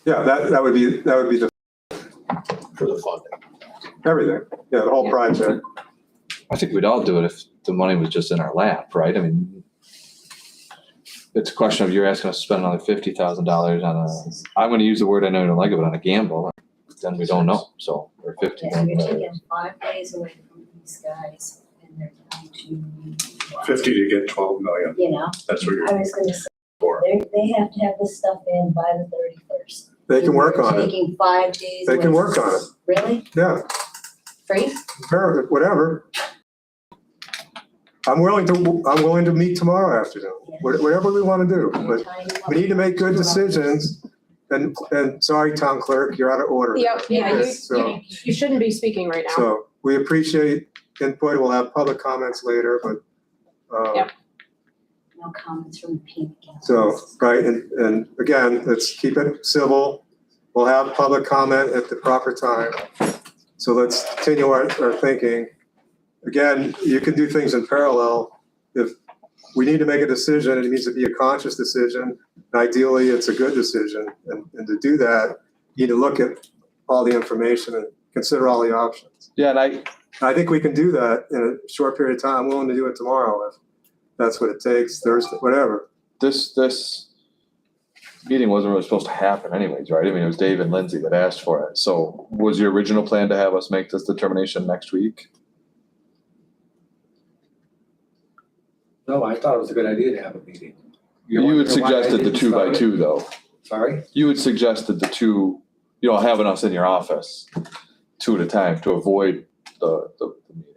Yeah, that would be the, For the funding. everything. Yeah, the whole Yeah. project. I think we'd all do it if the money was just in our lap, right? I mean, it's a question of you're asking us to spend another $50,000 on I'm gonna use the word I know you don't like it, but on a gamble, then we don't know, so, or 50. And you're taking 5 days away from these guys and they're trying to, 50 to get 12 million, you know, that's what you're I was gonna say, for. they have to have this stuff in by the 31st. They can work on it. Taking 5 days. They can worth- work on it. Really? Yeah, Free? whatever. I'm willing to meet tomorrow afternoon, whatever we want to do, but we need to make good decisions. And sorry, town clerk, you're out of order. Yep, yeah, So- you shouldn't be speaking right now. So we appreciate input. We'll have public comments later, but, Yep. No comments from the peanut gallery. so, right, and again, let's keep it civil. We'll have public comment at the proper time. So let's continue our thinking. Again, you can do things in parallel. If we need to make a decision, it needs to be a conscious decision. Ideally, it's a good decision. And to do that, you need to look at all the information and consider all the options. Yeah, and I think we can do that in a short period of time. I'm willing to do it tomorrow if that's what it takes, Thursday, whatever. this meeting wasn't really supposed to happen anyways, right? I mean, it was Dave and Lindsay that asked for it. So was your original plan to have us make this determination next week? No, I thought it was a good idea to have a meeting. You had suggested the 2x2 though. Sorry? You had suggested the two, having us in your office, 2 at a time to avoid the meeting.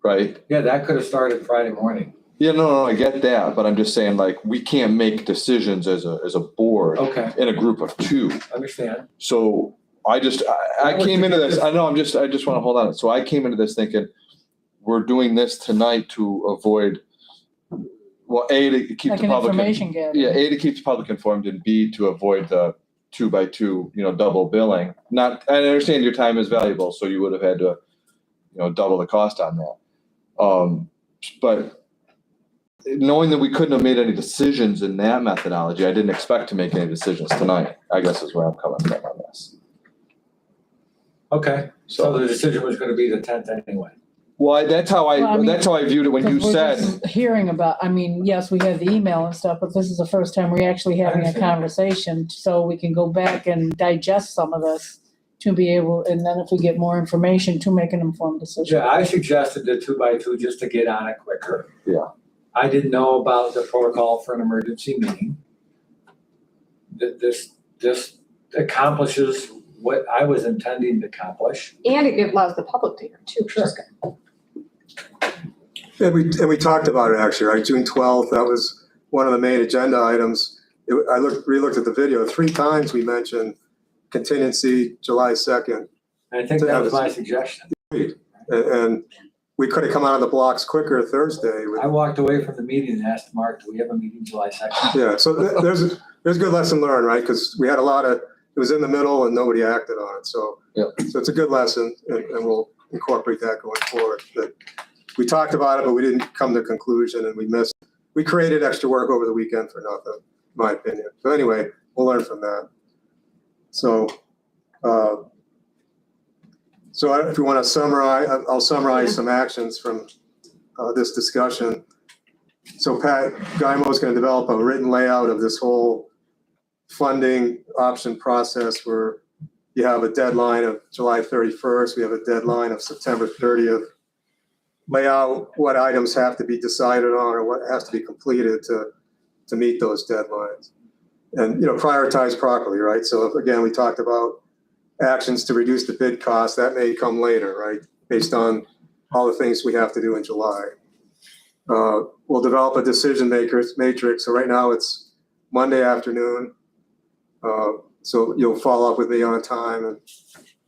Right? Yeah, that could have started Friday morning. Yeah, no, I get that, but I'm just saying like, we can't make decisions as a board Okay, in a group of 2. understand. So I came into this, I just want to hold on. So I came into this thinking, we're doing this tonight to avoid, well, A, to keep Like the an public. information gathering. Yeah, A, to keep the public informed, and B, to avoid the 2x2, double billing. I understand your time is valuable, so you would have had to, double the cost on that. But knowing that we couldn't have made any decisions in that methodology, I didn't expect to make any decisions tonight, I guess is where I'm coming from on this. Okay, so the decision was gonna be the 10th anyway. Well, that's how Well, I mean, that's how I viewed it when you Because we're said, just hearing about, yes, we had the email and stuff, but this is the first time we're actually having a understand. conversation, so we can go back and digest some of this to be able, and then if we get more information, to make an informed decision. Yeah, I suggested the 2x2 just to get on it quicker. Yeah. I didn't know about the protocol for an emergency meeting. This accomplishes what I was intending to accomplish. And it allows the public to hear too, which is good. And we talked about it actually, right? June 12th, that was one of the main agenda items. I re-looked at the video. 3 times we mentioned contingency July 2nd. And I think that was my suggestion. And we could have come out of the blocks quicker Thursday. I walked away from the meeting and asked Mark, do we have a meeting July 2nd? Yeah, so there's a good lesson learned, right? Because we had it was in the middle and nobody acted on it. So, Yep. So it's a good lesson and we'll incorporate that going forward. But we talked about it, but we didn't come to a conclusion and we created extra work over the weekend for nothing, in my opinion. So anyway, we'll learn from that. So, if you want to summarize, I'll summarize some actions from this discussion. So Pat Gaimo is going to develop a written layout of this whole funding option process where you have a deadline of July 31st, we have a deadline of September 30th. Lay out what items have to be decided on or what has to be completed to meet those deadlines. And, prioritize properly, right? So again, we talked about actions to reduce the bid cost. That may come later, right? Based on all the things we have to do in July. We'll develop a decision makers matrix. So right now it's Monday afternoon. So you'll follow up with me on a time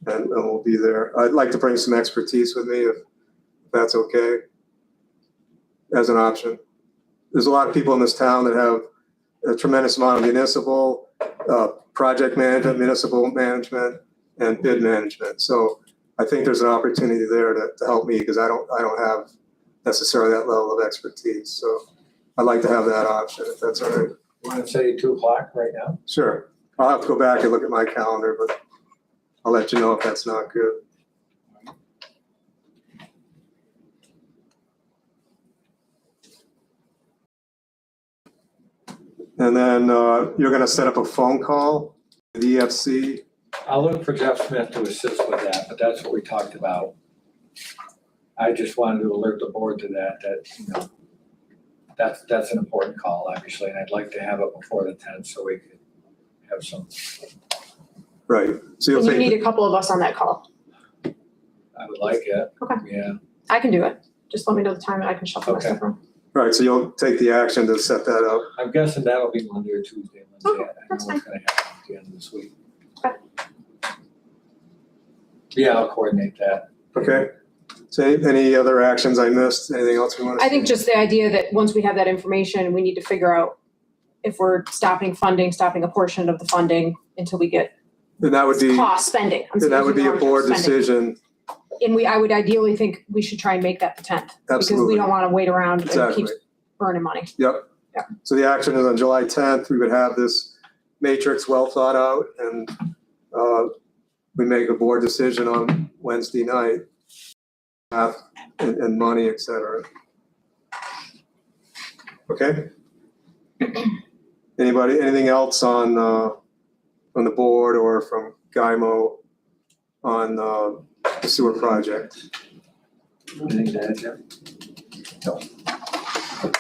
and we'll be there. I'd like to bring some expertise with me if that's okay, as an option. There's a lot of people in this town that have a tremendous amount of municipal, project management, municipal management, and bid management. So I think there's an opportunity there to help me because I don't have necessarily that level of expertise. So I'd like to have that option if that's all right. You want to say 2:00 right now? Sure. I'll have to go back and look at my calendar, but I'll let you know if that's not good. And then you're going to set up a phone call, the EFC. I'll look for Jeff Smith to assist with that, but that's what we talked about. I just wanted to alert the board to that, that's an important call, obviously, and I'd like to have it before the 10th so we could have some, Right. So you'll And you take. need a couple of us on that call. I would like it. Okay. Yeah, I can do it. Just let me know the time and I can shuffle my Okay. stuff around. Right, so you'll take the action to set that up. I'm guessing that'll be Monday or Tuesday, Wednesday. Okay, I know that's what's gonna happen at the end of this week. Okay. Yeah, I'll coordinate that. Okay? So any other actions I missed? Anything else we want to? I think just the idea that once we have that information, we need to figure out if we're stopping funding, stopping a portion of the funding until we get Then that would be, cost spending. I'm then that would be a using the wrong board term, spending. decision. And I would ideally think we should try and make that the 10th. Because we Absolutely. don't want to wait around and Exactly. keep burning money. Yep. Yeah. So the action is on July 10th. We would have this matrix well thought out and we make a board decision on Wednesday night. And money, et cetera. Okay? Anybody, anything else on the board or from GYMO on the sewer project? Anything to add, Jim? All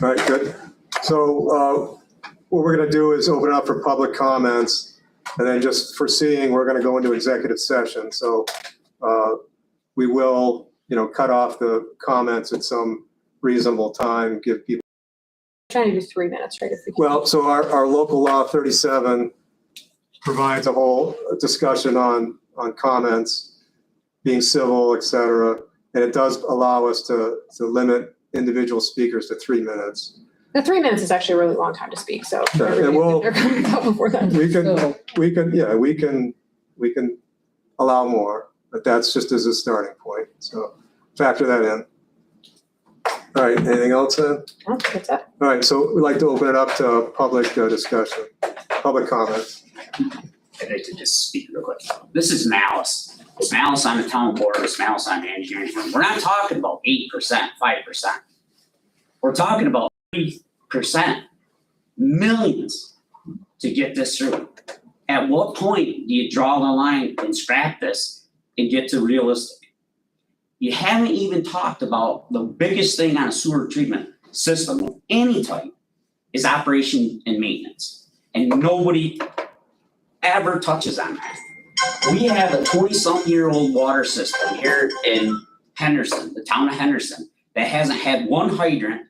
right, good. So what we're gonna do is open up for public comments, and then just foreseeing, we're gonna go into executive session. So we will, cut off the comments at some reasonable time, give people. Trying to do 3 minutes, right? If we can. Well, so our local law 37 provides a whole discussion on comments, being civil, et cetera. And it does allow us to limit individual speakers to 3 minutes. The 3 minutes is actually a really long time to speak, so. Sure, and we'll- They're coming out before then. We can, So, we can allow more, but that's just as a starting point. So factor that in. All right, anything else then? No, that's it. All right, so we'd like to open it up to public discussion, public comments. I'd like to just speak real quick. This is malice. It's malice on the town board, it's malice on the engineering firm. We're not talking about 8%, 5%. We're talking about 3%, millions to get this through. At what point do you draw the line and scrap this and get to realistic? You haven't even talked about the biggest thing on a sewer treatment system of any type is operation and maintenance. And nobody ever touches on that. We have a 20-something-year-old water system here in Henderson, the town of Henderson, that hasn't had one hydrant,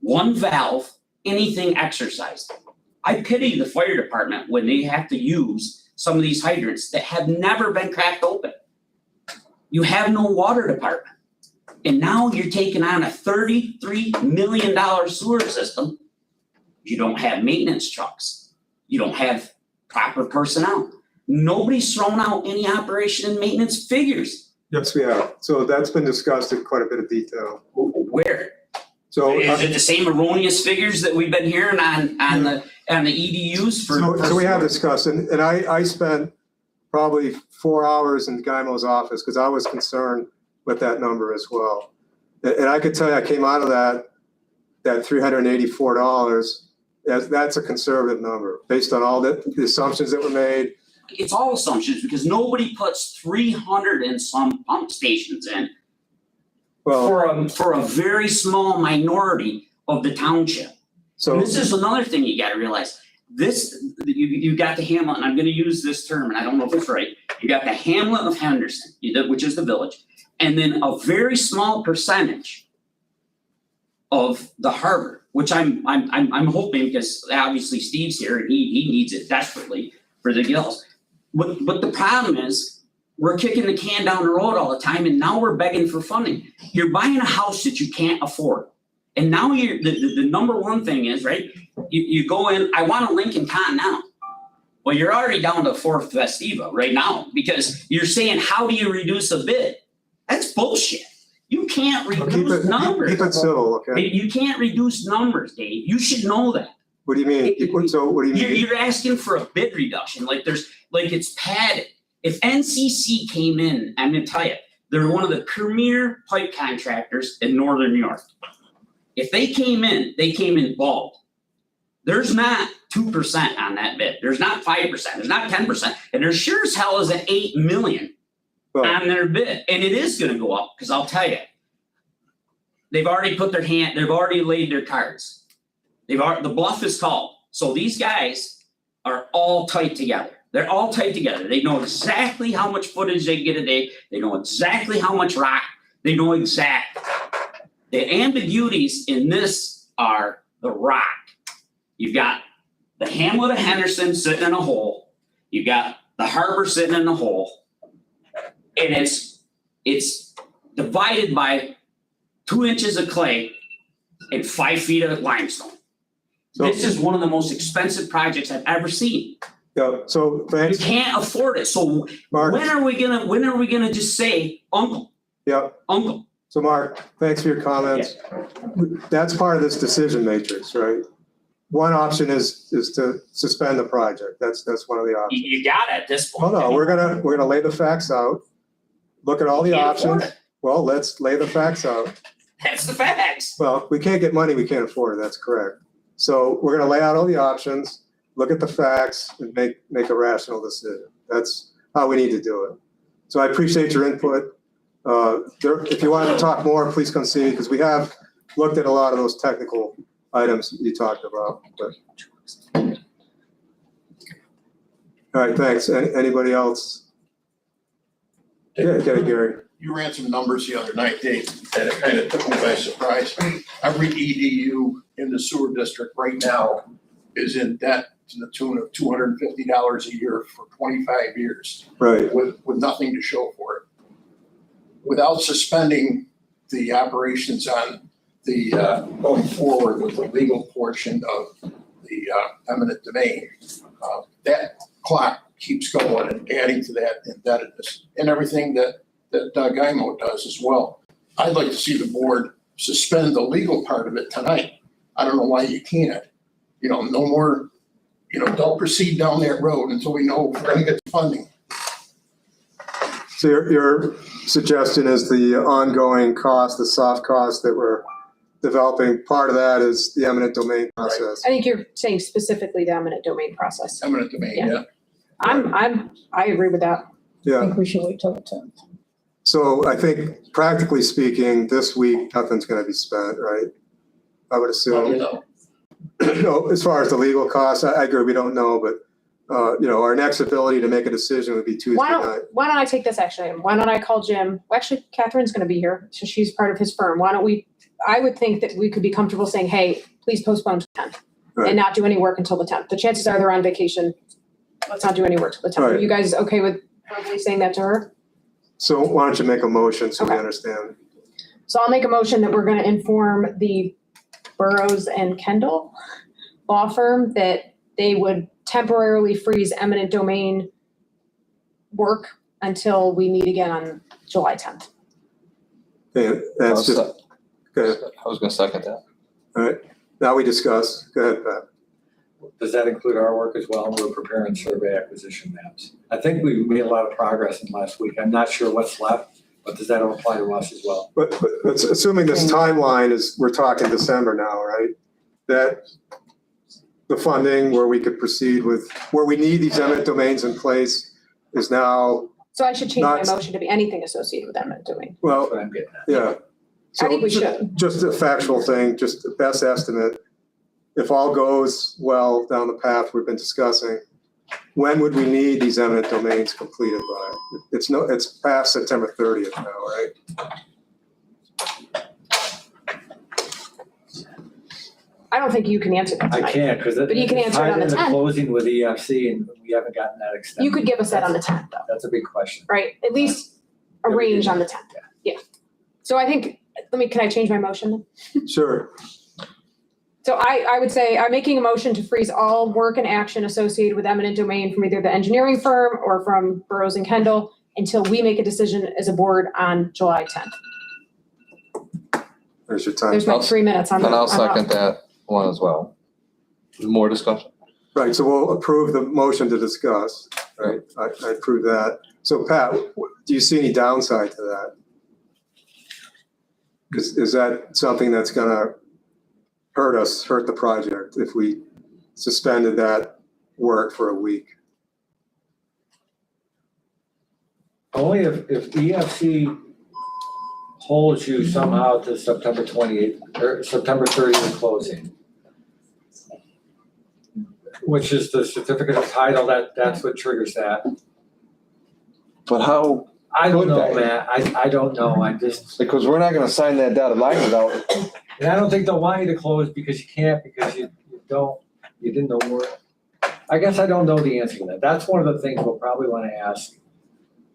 one valve, anything exercised. I pity the fire department when they have to use some of these hydrants that have never been cracked open. You have no water department. And now you're taking on a $33 million sewer system. You don't have maintenance trucks. You don't have proper personnel. Nobody's thrown out any operation and maintenance figures. Yes, we have. So that's been discussed in quite a bit of detail. Where? So, Is it the same erroneous figures that we've been hearing on the EDUs for? so we have discussed, and I spent probably 4 hours in GYMO's office because I was concerned with that number as well. And I could tell you, I came out of that $384, that's a conservative number based on all the assumptions that were made. It's all assumptions because nobody puts 300 and some pump stations in Well, for a very small minority of the township. so, And this is another thing you gotta realize. You got the hamlet, and I'm gonna use this term, and I don't know if it's right. You got the hamlet of Henderson, which is the village, and then a very small percentage of the harbor, which I'm hoping, because obviously Steve's here and he needs it desperately for the gills. But the problem is, we're kicking the can down the road all the time, and now we're begging for funding. You're buying a house that you can't afford. And now the number one thing is, right, you go in, I want a Lincoln Continental. Well, you're already down to fourth Festiva right now, because you're saying, how do you reduce a bid? That's bullshit. You can't reduce numbers. keep it civil, okay? You can't reduce numbers, Dave. You should know that. What do you mean? So what do you mean? You're asking for a bid reduction, like it's padded. If NCC came in, I'm gonna tell you, they're one of the premier pipe contractors in Northern New York. If they came in bald. There's not 2% on that bid. There's not 5%. There's not 10%. And there sure as hell isn't 8 million Well, on their bid. And it is gonna go up, because I'll tell you, they've already laid their cards. The bluff is called. So these guys are all tight together. They're all tied together. They know exactly how much footage they get a day. They know exactly how much rock. They know exact. The ambiguities in this are the rock. You've got the hamlet of Henderson sitting in a hole. You've got the harbor sitting in a hole. And it's divided by 2 inches of clay and 5 feet of limestone. So- This is one of the most expensive projects I've ever seen. Yeah, so You thanks, can't afford it. So Mark. when are we gonna just say, uncle, Yeah, uncle? so Mark, thanks for your comments. That's part of this decision matrix, right? One option is to suspend the project. That's one of the options. You got it at this point. Well, no, we're gonna lay the facts out, look at all the Can't afford options. it. Well, let's lay the facts out. That's the facts. Well, we can't get money we can't afford, that's correct. So we're gonna lay out all the options, look at the facts, and make a rational decision. That's how we need to do it. So I appreciate your input. If you want to talk more, please come see me, because we have looked at a lot of those technical items you talked about, but. All right, thanks. Anybody else? Yeah, Gary. You ran some numbers the other night, Dave, and it kind of took me by surprise. Every EDU in the sewer district right now is in debt to the tune of $250 a year for 25 years Right, with nothing to show for it. Without suspending the operations on the, going forward with the legal portion of the eminent domain, that clock keeps going and adding to that indebtedness and everything that Doug Imo does as well. I'd like to see the board suspend the legal part of it tonight. I don't know why you can't. No more, don't proceed down that road until we know if we're gonna get the funding. so your suggestion is the ongoing cost, the soft cost that we're developing, part of that is the eminent domain process. I think you're saying specifically the eminent domain process. Eminent domain, Yeah. yeah. I agree with that. I Yeah, think we should wait till the 10th. so I think practically speaking, this week, nothing's gonna be spent, right? I would assume. No, as far as the legal costs, I agree, we don't know, but, our next ability to make a decision would be Tuesday Why night. don't I take this action item? Why don't I call Jim? Well, actually, Catherine's gonna be here, so she's part of his firm. Why don't we, I would think that we could be comfortable saying, hey, please postpone to the 10th Right. and not do any work until the 10th. The chances are they're on vacation. Let's not do any work till the 10th. Are Right. you guys okay with probably saying that to her? So why don't you make a motion so we Okay. understand? So I'll make a motion that we're gonna inform the Burrows and Kendall law firm that they would temporarily freeze eminent domain work until we meet again on July 10th. Okay, that's just, okay, I was gonna second that. all right, now we discuss, go ahead, Pat. Does that include our work as well? We're preparing survey acquisition maps. I think we made a lot of progress in last week. I'm not sure what's left, but does that apply to us as well? But that's assuming this timeline is, we're talking December now, right? That the funding where we could proceed with, where we need these eminent domains in place is now, So I should change my Not- motion to be anything associated with eminent domain. That's well, what I'm getting at. yeah. I think we So should. just a factual thing, just the best estimate. If all goes well down the path we've been discussing, when would we need these eminent domains completed by? It's past September 30th now, right? I don't think you can answer that I tonight. can't, because But you can answer it on the 10th. Closing with EFC and we haven't gotten that extended. You could give us that on the 10th though, That's a big question. right? At least a Yeah, we range did. on the 10th. Yeah. So I think, can I change my motion then? Sure. So I would say I'm making a motion to freeze all work and action associated with eminent domain from either the engineering firm or from Burrows and Kendall until we make a decision as a board on July 10th. There's your time. There's my 3 minutes. And I'll I'm up. second that one as well. More discussion? Right, so we'll approve the motion to discuss, right? I approve that. So Pat, do you see any downside to that? Is that something that's gonna hurt the project if we suspended that work for a week? Only if EFC holds you somehow to September 28th, or September 30th closing. which is the certificate of title, that's what triggers that. But how, I don't Could know, they? Matt, I don't know, I just, because we're not gonna sign that dotted line without, and I don't think they'll want you to close because you can't, because you didn't know where. I guess I don't know the answer to that. That's one of the things we'll probably want to ask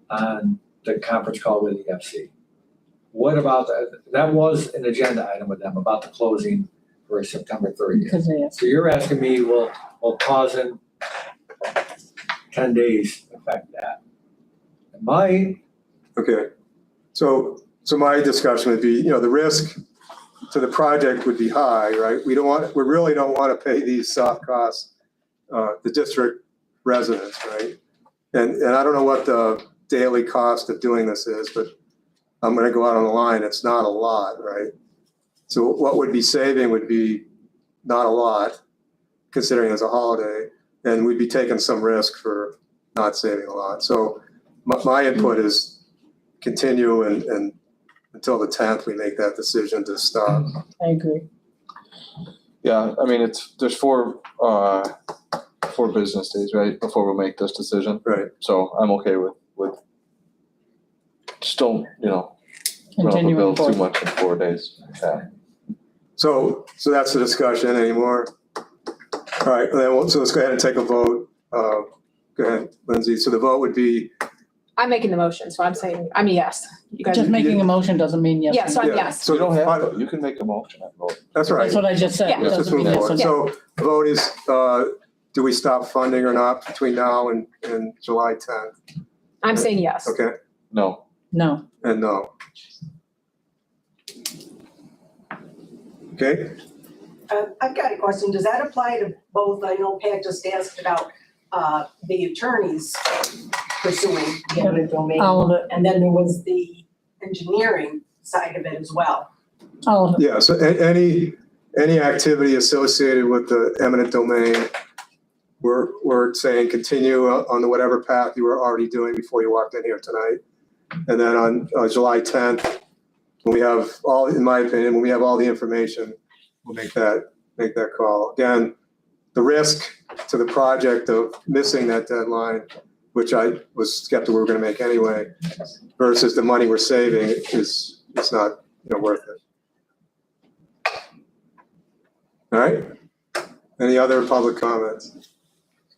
on the conference call with the FC. What about that was an agenda item with them about the closing for September 30th. Because they asked. So you're asking me, will pause in 10 days affect that? It might. Okay, so my discussion would be, the risk to the project would be high, right? We really don't want to pay these soft costs, the district residents, right? And I don't know what the daily cost of doing this is, but I'm gonna go out on the line, it's not a lot, right? So what would be saving would be not a lot, considering it's a holiday, and we'd be taking some risk for not saving a lot. So my input is continue and until the 10th, we make that decision to stop. I agree. yeah, I mean, there's four business days, right, before we make this decision. Right. So I'm okay with just don't, run up the Continuing bill too forward. much in 4 days. Yeah. So that's the discussion anymore. All right, so let's go ahead and take a vote. Go ahead, Lindsay. So the vote would be, I'm making the motion, so I'm saying, I'm a yes. You guys, Just making a motion doesn't mean yes. yeah, so I'm Yeah. yes. So you don't have to, you can make a motion and vote. that's right. That's what I just said. Yeah. It Let's just doesn't move mean yes. forward. or no. So the vote is, do we stop funding or not between now and July 10th? I'm saying yes. Okay, No, No. and no. Okay, I've got a question. Does that apply to both? I know Pat just asked about the attorneys pursuing the eminent domain. All of it. And then there was the engineering side of it as well. All of it. yeah, so any activity associated with the eminent domain, we're saying continue on the whatever path you were already doing before you walked in here tonight. And then on July 10th, when we have in my opinion, when we have all the information, we'll make that call. Again, the risk to the project of missing that deadline, which I was skeptical we were gonna make anyway, versus the money we're saving is not, worth it. All right? Any other public comments?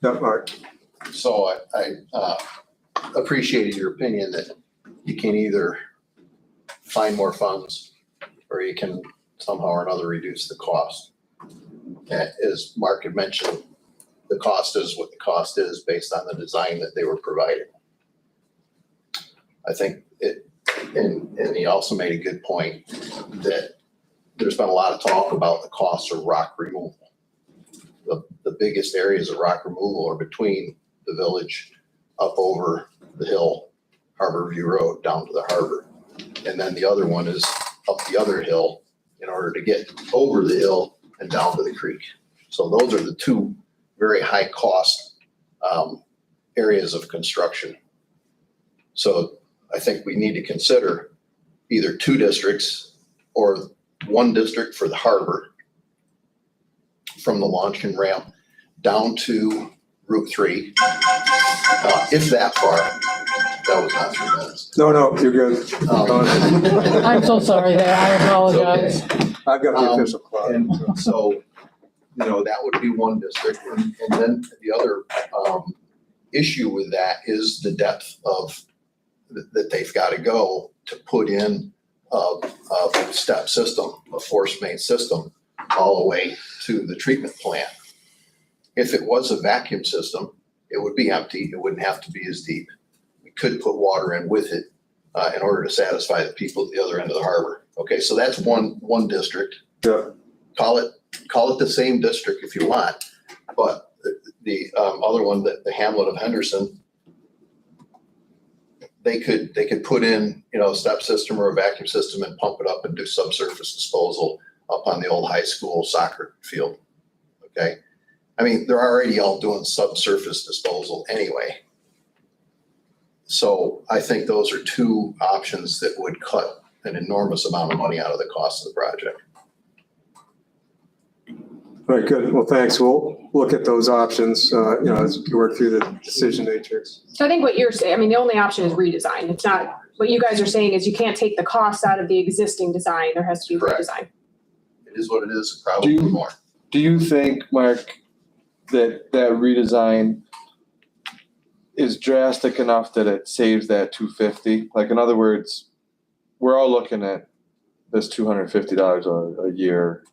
No, Mark? So I appreciated your opinion that you can either find more funds or you can somehow or another reduce the cost. As Mark had mentioned, the cost is what the cost is based on the design that they were provided. I think and he also made a good point that there's been a lot of talk about the cost of rock removal. The biggest areas of rock removal are between the village up over the hill, Harbor View Road, down to the harbor. And then the other one is up the other hill in order to get over the hill and down to the creek. So those are the two very high cost areas of construction. So I think we need to consider either two districts or one district for the harbor from the launch and ramp down to Route 3, if that far. That was not 3 minutes. No, you're good. I'm so sorry there. I apologize. I've got the official clock. And so, that would be one district. And then the other issue with that is the depth of that they've got to go to put in a step system, a force main system, all the way to the treatment plant. If it was a vacuum system, it would be empty. It wouldn't have to be as deep. We could put water in with it in order to satisfy the people at the other end of the harbor. Okay, so that's one district. Yeah. Call it the same district if you want, but the other one, the hamlet of Henderson, they could put in, a step system or a vacuum system and pump it up and do subsurface disposal up on the old high school soccer field. Okay. I mean, they're already all doing subsurface disposal anyway. So I think those are two options that would cut an enormous amount of money out of the cost of the project. All right, good. Well, thanks. We'll look at those options, as we work through the decision matrix. So I think what you're saying, I mean, the only option is redesign. It's not, what you guys are saying is you can't take the costs out of the existing design. There has to be Correct. redesign. It is what it is, probably Do you- more. Do you think, Mark, that redesign is drastic enough that it saves that $250? Like, in other words, we're all looking at this $250 a year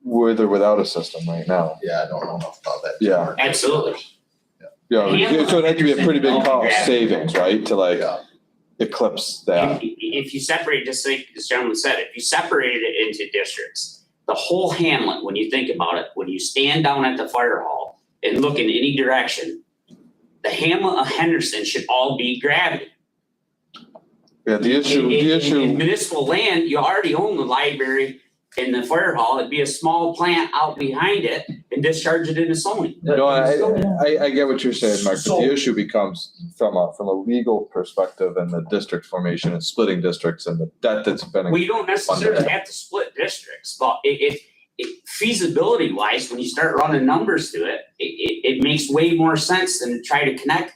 with or without a system right now. Yeah, I don't know enough about that. Yeah. Absolutely. Yeah, so that'd be a pretty big cost Yeah. savings, right, to like Yeah. eclipse that. If you separate, just like this gentleman said, if you separated it into districts, the whole hamlet, when you think about it, when you stand down at the fire hall and look in any direction, the hamlet of Henderson should all be gravity. Yeah, the In issue, municipal land, you already own the library and the fire hall. It'd be a small plant out behind it and discharge it into zoning. no, I get what you're saying, Mark, but the issue becomes from a legal perspective and the district formation and splitting districts and the debt that's been. Well, you don't necessarily have to split districts, but it feasibility wise, when you start running numbers to it, it makes way more sense than to try to connect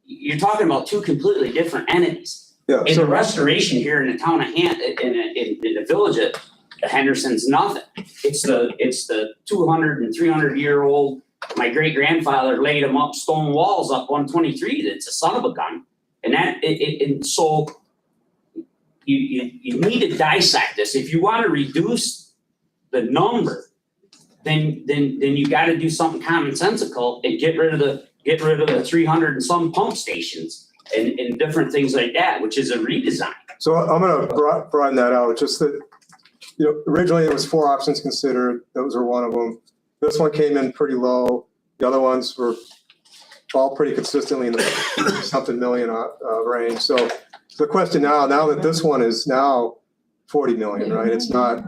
you're talking about two completely different entities. Yeah, In so, the restoration here in the town of in the village of Henderson's nothing. It's the 200 and 300-year-old, my great grandfather laid them up, stone walls up 123. That's a son of a gun. And so you need to dissect this. If you want to reduce the number, then you got to do something commonsensical and get rid of the 300 and some pump stations and different things like that, which is a redesign. so I'm gonna broaden that out, just that, originally it was 4 options considered, those were one of them. This one came in pretty low, the other ones were all pretty consistently in the something million range. So the question now that this one is now 40 million, right? It's not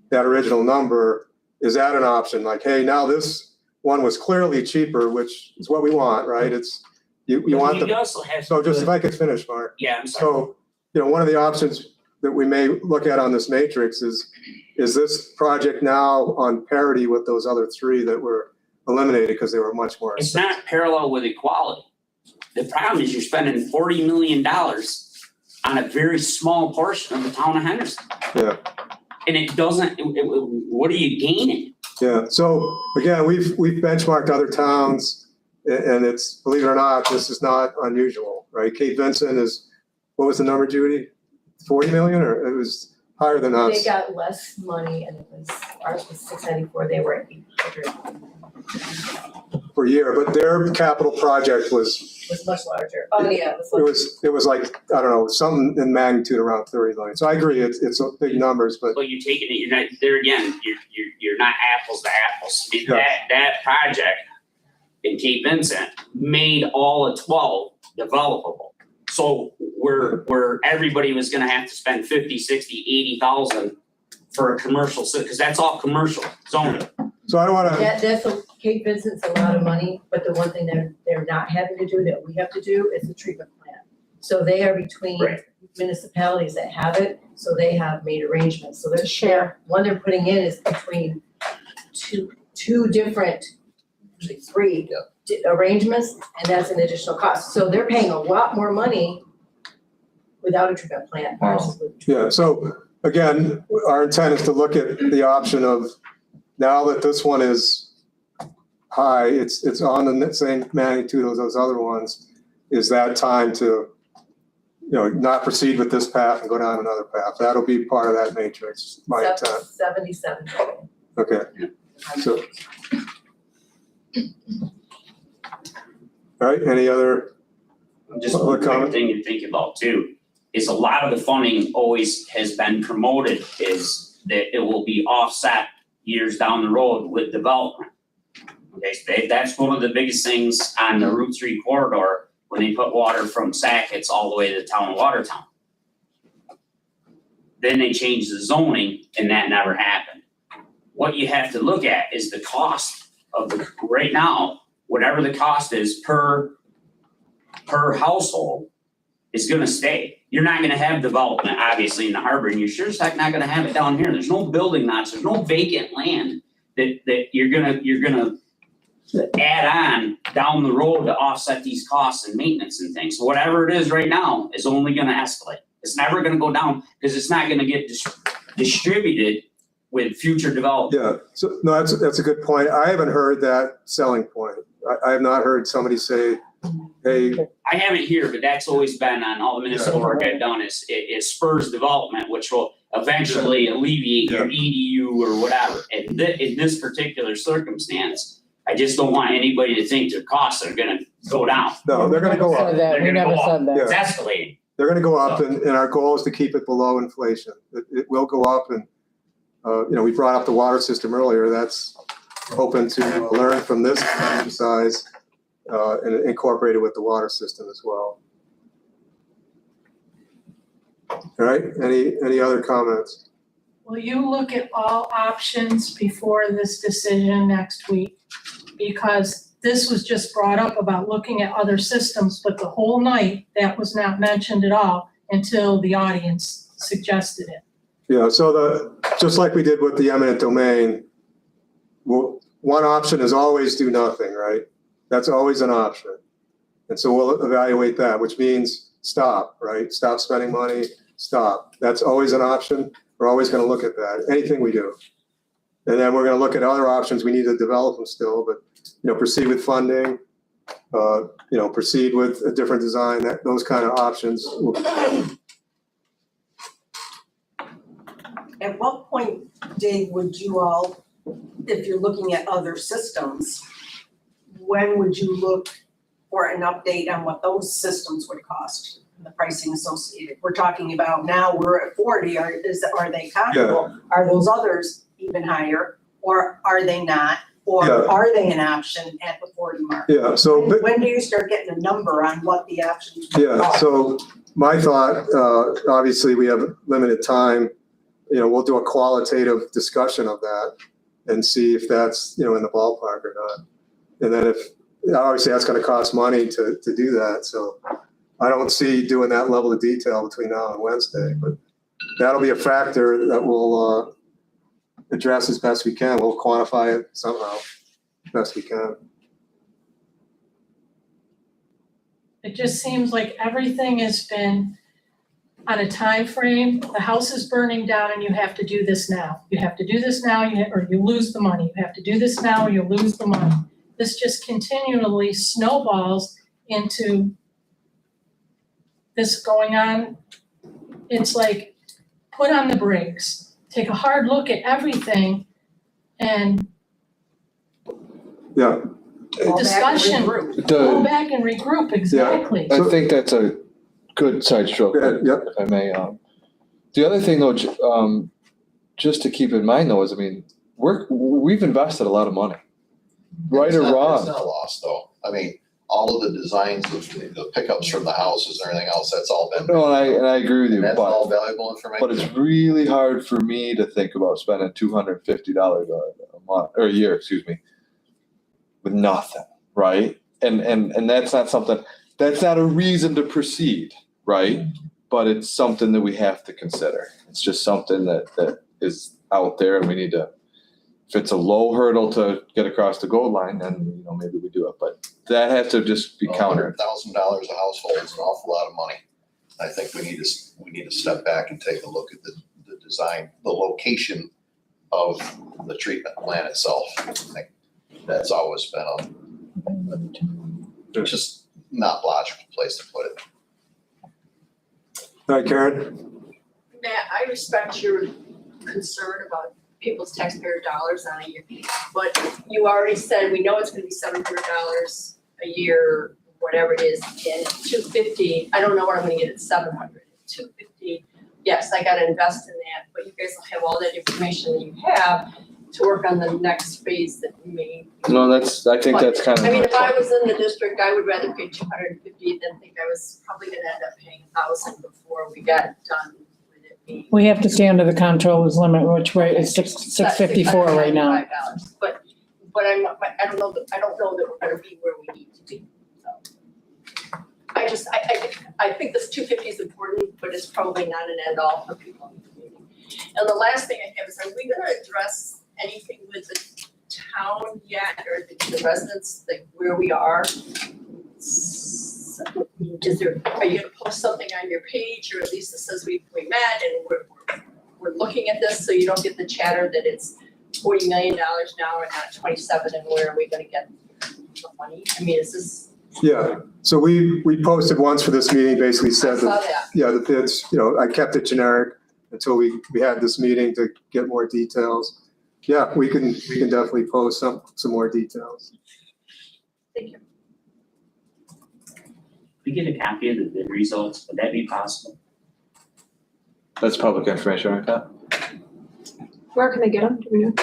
that original number. Is that an option? Like, hey, now this one was clearly cheaper, which is what we want, right? It's, you want You the, also have. so just if I could finish, Mark. Yeah, I'm sorry. So, one of the options that we may look at on this matrix is this project now on parity with those other 3 that were eliminated because they were much more It's expensive? not parallel with equality. The problem is you're spending $40 million on a very small portion of the town of Henderson. Yeah. And it doesn't, what are you gaining? Yeah, so again, we've benchmarked other towns and it's, believe it or not, this is not unusual, right? Cape Vincent is, what was the number, Judy? 40 million, or it was higher than us? They got less money and ours was 694, they were at 800, Per year, but their capital project was much larger. Oh, yeah, it was it was like, I don't know, something in magnitude around 30 million. So I agree, it's big numbers, but Well, you're taking it, you're not, there again, you're not apples to apples. Yeah. That project in Cape Vincent made all of 12 developable. So where everybody was gonna have to spend 50, 60, 80,000 for a commercial, because that's all commercial zoning. so I don't wanna, That's Cape Vincent's a lot of money, but the one thing they're not having to do that we have to do is the treatment plant. So they are between Right. municipalities that have it, so they have made arrangements, so they're Share. one they're putting in is between two different, usually 3 arrangements, and that's an additional cost. So they're paying a lot more money without a treatment plant versus with. yeah, so again, our intent is to look at the option of, now that this one is high, it's on the same magnitude as those other ones, is that time to, not proceed with this path and go down another path? That'll be part of that matrix, my intent. 77 million. Okay, so. All right, any other, Just one quick thing to think about too, is a lot of the funding always has been promoted is that it will be offset years down the road with development. Okay, so that's one of the biggest things on the Route 3 corridor, when they put water from Sackett's all the way to the town of Watertown. Then they changed the zoning and that never happened. What you have to look at is the cost of right now, whatever the cost is per household is gonna stay. You're not gonna have development, obviously, in the harbor, and you're sure as heck not gonna have it down here. There's no building lots, there's no vacant land that you're gonna add on down the road to offset these costs and maintenance and things. So whatever it is right now is only gonna escalate. It's never gonna go down, because it's not gonna get distributed with future development. Yeah, so, no, that's a good point. I haven't heard that selling point. I have not heard somebody say, hey, I haven't here, but that's always been on all the municipal work I've done is spurs development, which will eventually alleviate your EDU or whatever. And in this particular circumstance, I just don't want anybody to think their costs are gonna go down. no, they're gonna go up. Said that. We They're gonna never go said that. It's escalating. They're gonna go up, and our goal is to keep it below inflation. It will go up, and, we brought up the water system earlier. That's hoping to learn from this exercise and incorporate it with the water system as well. All right, any other comments? Will you look at all options before this decision next week? Because this was just brought up about looking at other systems, but the whole night, that was not mentioned at all until the audience suggested it. Yeah, so just like we did with the eminent domain, one option is always do nothing, right? That's always an option. And so we'll evaluate that, which means stop, right? Stop spending money, stop. That's always an option. We're always gonna look at that, anything we do. And then we're gonna look at other options. We need to develop them still, but, proceed with funding, proceed with a different design, those kind of options. At what point, Dave, would you all, if you're looking at other systems, when would you look for an update on what those systems would cost, and the pricing associated? We're talking about now we're at 40, are they comparable? Are those others even higher, or are they not? Or Yeah. are they an option at the 40 mark? Yeah, so. When do you start getting a number on what the options would Yeah, cost? so my thought, obviously, we have limited time. We'll do a qualitative discussion of that and see if that's, in the ballpark or not. And then obviously, that's gonna cost money to do that, so I don't see doing that level of detail between now and Wednesday, but that'll be a factor that we'll address as best we can. We'll quantify it somehow, best we can. It just seems like everything has been on a time frame. The house is burning down and you have to do this now. You have to do this now, or you lose the money. You have to do this now or you lose the money. This just continually snowballs into this going on. It's like, put on the brakes, take a hard look at everything, and Yeah, discussion, go back and regroup, exactly. I think that's a good side stroke, go ahead, yep. if I may. The other thing though, just to keep in mind though, is, we've invested a lot of money, right or It's not wrong. lost though. I mean, all of the designs of the pickups from the houses and everything else, that's all been. No, and I agree with you, That's all but valuable information. it's really hard for me to think about spending $250 a month, or a year, excuse me, with nothing, right? And that's not something, that's not a reason to proceed, right? But it's something that we have to consider. It's just something that is out there, and we need to, if it's a low hurdle to get across the goal line, then, maybe we do it, but that has to just be countered. $100,000 a household is an awful lot of money. I think we need to step back and take a look at the design, the location of the treatment plant itself. I think that's always been just not logical place to put it. All right, Karen? Matt, I respect your concern about people's taxpayer dollars on a year, but you already said, we know it's gonna be $700 a year, whatever it is, and $250, I don't know where I'm gonna get it, $700, $250, yes, I gotta invest in that, but you guys will have all that information that you have to work on the next phase that you may. No, I think that's kind of. I mean, if I was in the district, I would rather pay $250 than think I was probably gonna end up paying $1,000 before we got done with it being. We have to stay under the comptroller's limit, which rate is $654 right now. $695, but I don't know that we're gonna be where we need to be, so. I think this 250 is important, but it's probably not an end all for people in the community. And the last thing I have is, are we gonna address anything with the town yet, or the residents, like where we are? Are you gonna post something on your page, or at least that says we met and we're looking at this, so you don't get the chatter that it's $40 million now and not 27, and where are we gonna get the money? I mean, is this, Yeah, so we posted once for this meeting, basically I said saw that, that. yeah, the bids, I kept it generic until we had this meeting to get more details. Yeah, we can definitely post some more details. Thank you. We get a copy of the bid results, would that be possible? That's public information, right, Pat? Where can they get them? Do we know?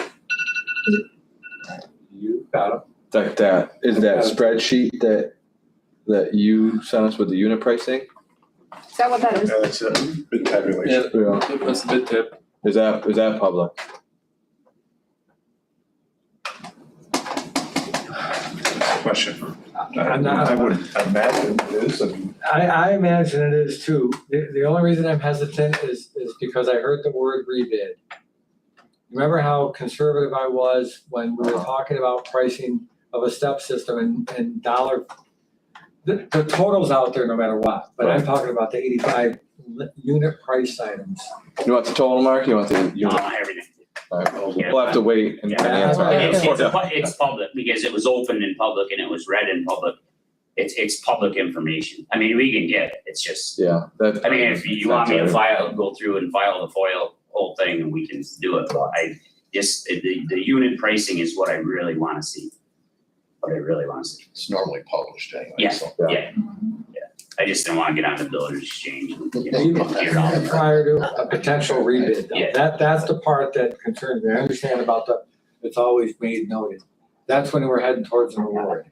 You got Is that spreadsheet that you sent us with the unit pricing? Is that what that is? Yeah, that's a bid tabulation. Yeah. That's the bid tip. Is that public? Question. I would imagine it is, and I imagine it is too. The only reason I'm hesitant is because I heard the word rebid. Remember how conservative I was when we were talking about pricing of a step system and dollar, the total's out there no matter what, but I'm talking about the 85 unit price items. You want the total, Mark? You want the unit? Everything. All right, we'll have to wait and Yeah. answer. It's public, because it was opened in public and it was read in public. It's public information. I mean, we can get it, it's just, Yeah, that. I mean, if you want me to go through and file the FOIL whole thing, and we can do it, but the unit pricing is what I really wanna see. What I really wanna see. it's normally published anyway, Yeah. so. Yeah. I just didn't wanna get on the builders exchange. and, Even get prior to a potential rebid, Yeah. that's the part that concerns me. I understand about it's always made noted. That's when we're heading towards an award.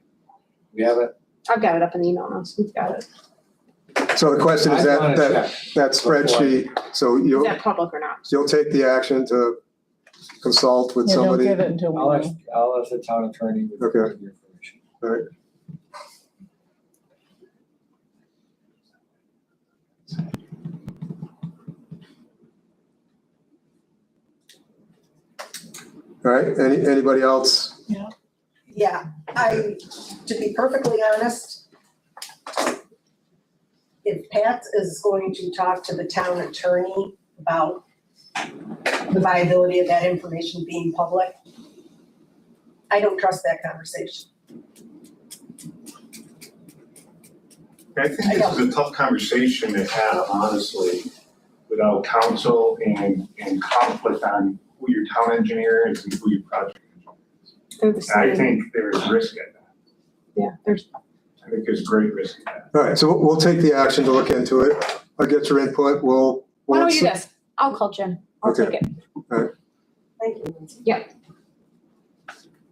We have it. I've got it up in the email now, so we've got it. So the question is I wanna check. that spreadsheet, so Is you'll that public or not? take the action to consult with Yeah, don't somebody? give it until we I'll know. ask the town attorney with the Okay. information. All right. All right, anybody else? Yeah, to be perfectly honest, if Pat is going to talk to the town attorney about the viability of that information being public, I don't trust that conversation. I think this is a tough conversation to have, honestly, without counsel and conflict on who your town engineer is and who your project engineer is. They're the And I same. think there's risk in that. Yeah, there's, I think there's great risk in that. All right, so we'll take the action to look into it. I'll get your input. why don't we do this? I'll call Jen. I'll Okay. take it. Thank you, Lindsay.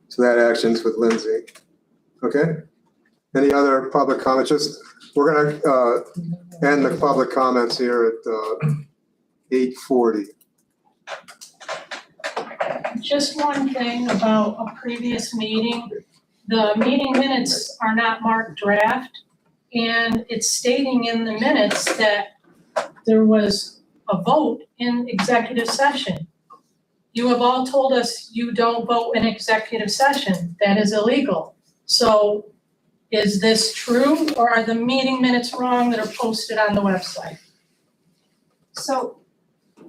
So that action's with Lindsay. Okay? Any other public comments? We're gonna end the public comments here at 8:40. Just one thing about a previous meeting, the meeting minutes are not marked draft, and it's stating in the minutes that there was a vote in executive session. You have all told us you don't vote in executive session, that is illegal. So is this true, or are the meeting minutes wrong that are posted on the website? So,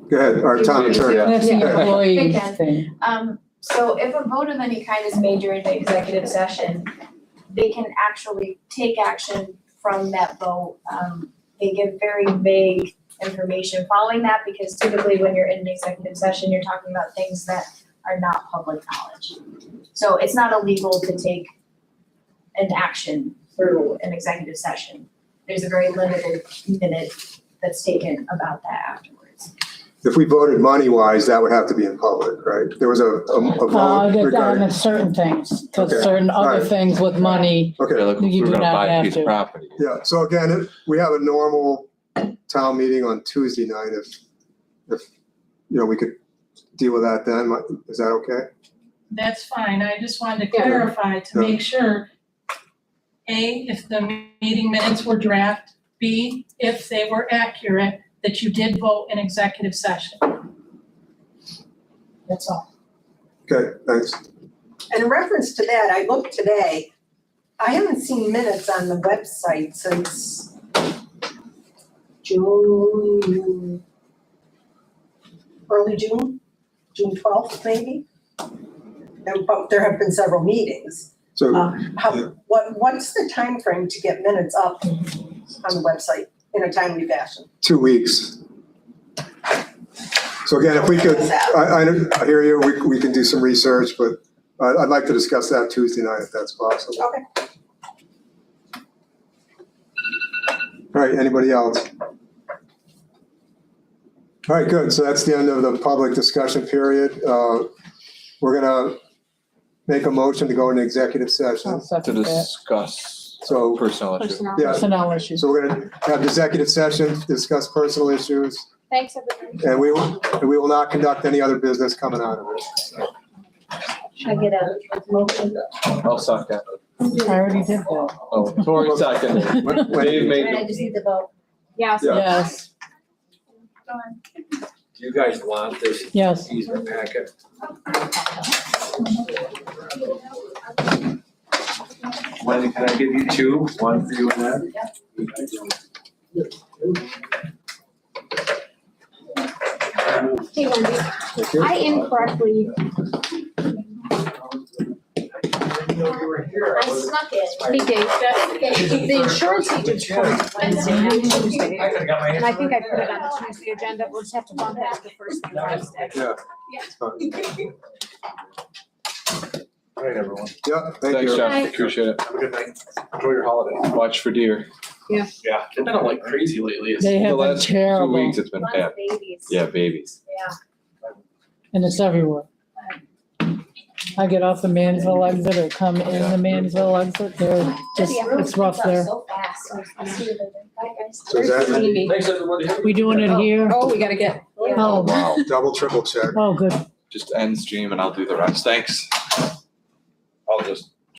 Go ahead, our town attorney. That's the Yeah. employee They can. thing. so if a vote of any kind is made during the executive session, they can actually take action from that vote. They give very vague information following that, because typically when you're in an executive session, you're talking about things that are not public knowledge. So it's not illegal to take an action through an executive session. There's a very limited minute that's taken about that afterwards. If we voted money-wise, that would have to be in public, right? There was a vote On regarding, certain things, because Okay. certain other Alright. things with money, They're looking, You we're do gonna not buy a have piece to. of property. yeah, so again, we have a normal town meeting on Tuesday night. If we could deal with that then, is that okay? That's fine, I just wanted to Yeah. clarify to Yeah. make sure A, if the meeting minutes were draft, B, if they were accurate, that you did vote in executive session. That's all. Okay, thanks. And in reference to that, I looked today, I haven't seen minutes on the website since June, early June, June 12th maybe. But there have been several meetings. So, What's the time frame to get minutes up on the website in a timely fashion? 2 weeks. So again, if we could, I hear you, we can do some research, but I'd like to discuss that Tuesday night if that's possible. Okay. All right, anybody else? All right, good. So that's the end of the public discussion period. We're gonna make a motion to go into executive session. I'll To second that. discuss So, personnel issues. Personnel. yeah, Personnel issues. so we're gonna have executive session, discuss personal issues, Thanks, everybody. and we will not conduct any other business coming out of it. I get a motion. I'll second. I already did that. Oh, Tori seconded. Dave made I just need to vote. Yes. Yeah. Yes, Do you guys want this yes. easement packet? Wendy, can I give you two? One for you and Ed? Hey, Wendy, I incorrectly, I snuck it. hey Dave, the insurance agent's coming Wednesday, not Tuesday. And I think I put it on the Tuesday agenda, we'll just have to bump that to the first thing Wednesday. Yeah. All right, everyone. Yeah, thank Thanks, you. Jeff, appreciate it. Have a good night. Enjoy your holiday. Watch for deer. Yeah, they've been like crazy lately. They The have been last 2 terrible, weeks, it's been Lots bad. of babies. Yeah, babies. and it's everywhere. I get off the Mansville exit or come in the Mansville exit, they're just, it's rough there. So fast. I'll see you later. Bye, guys. So is that Amy. Thanks, everybody. We doing it here? Oh, we gotta get, Oh, Wow. double, triple check? oh, good. Just end stream and I'll do the rest. Thanks. I'll just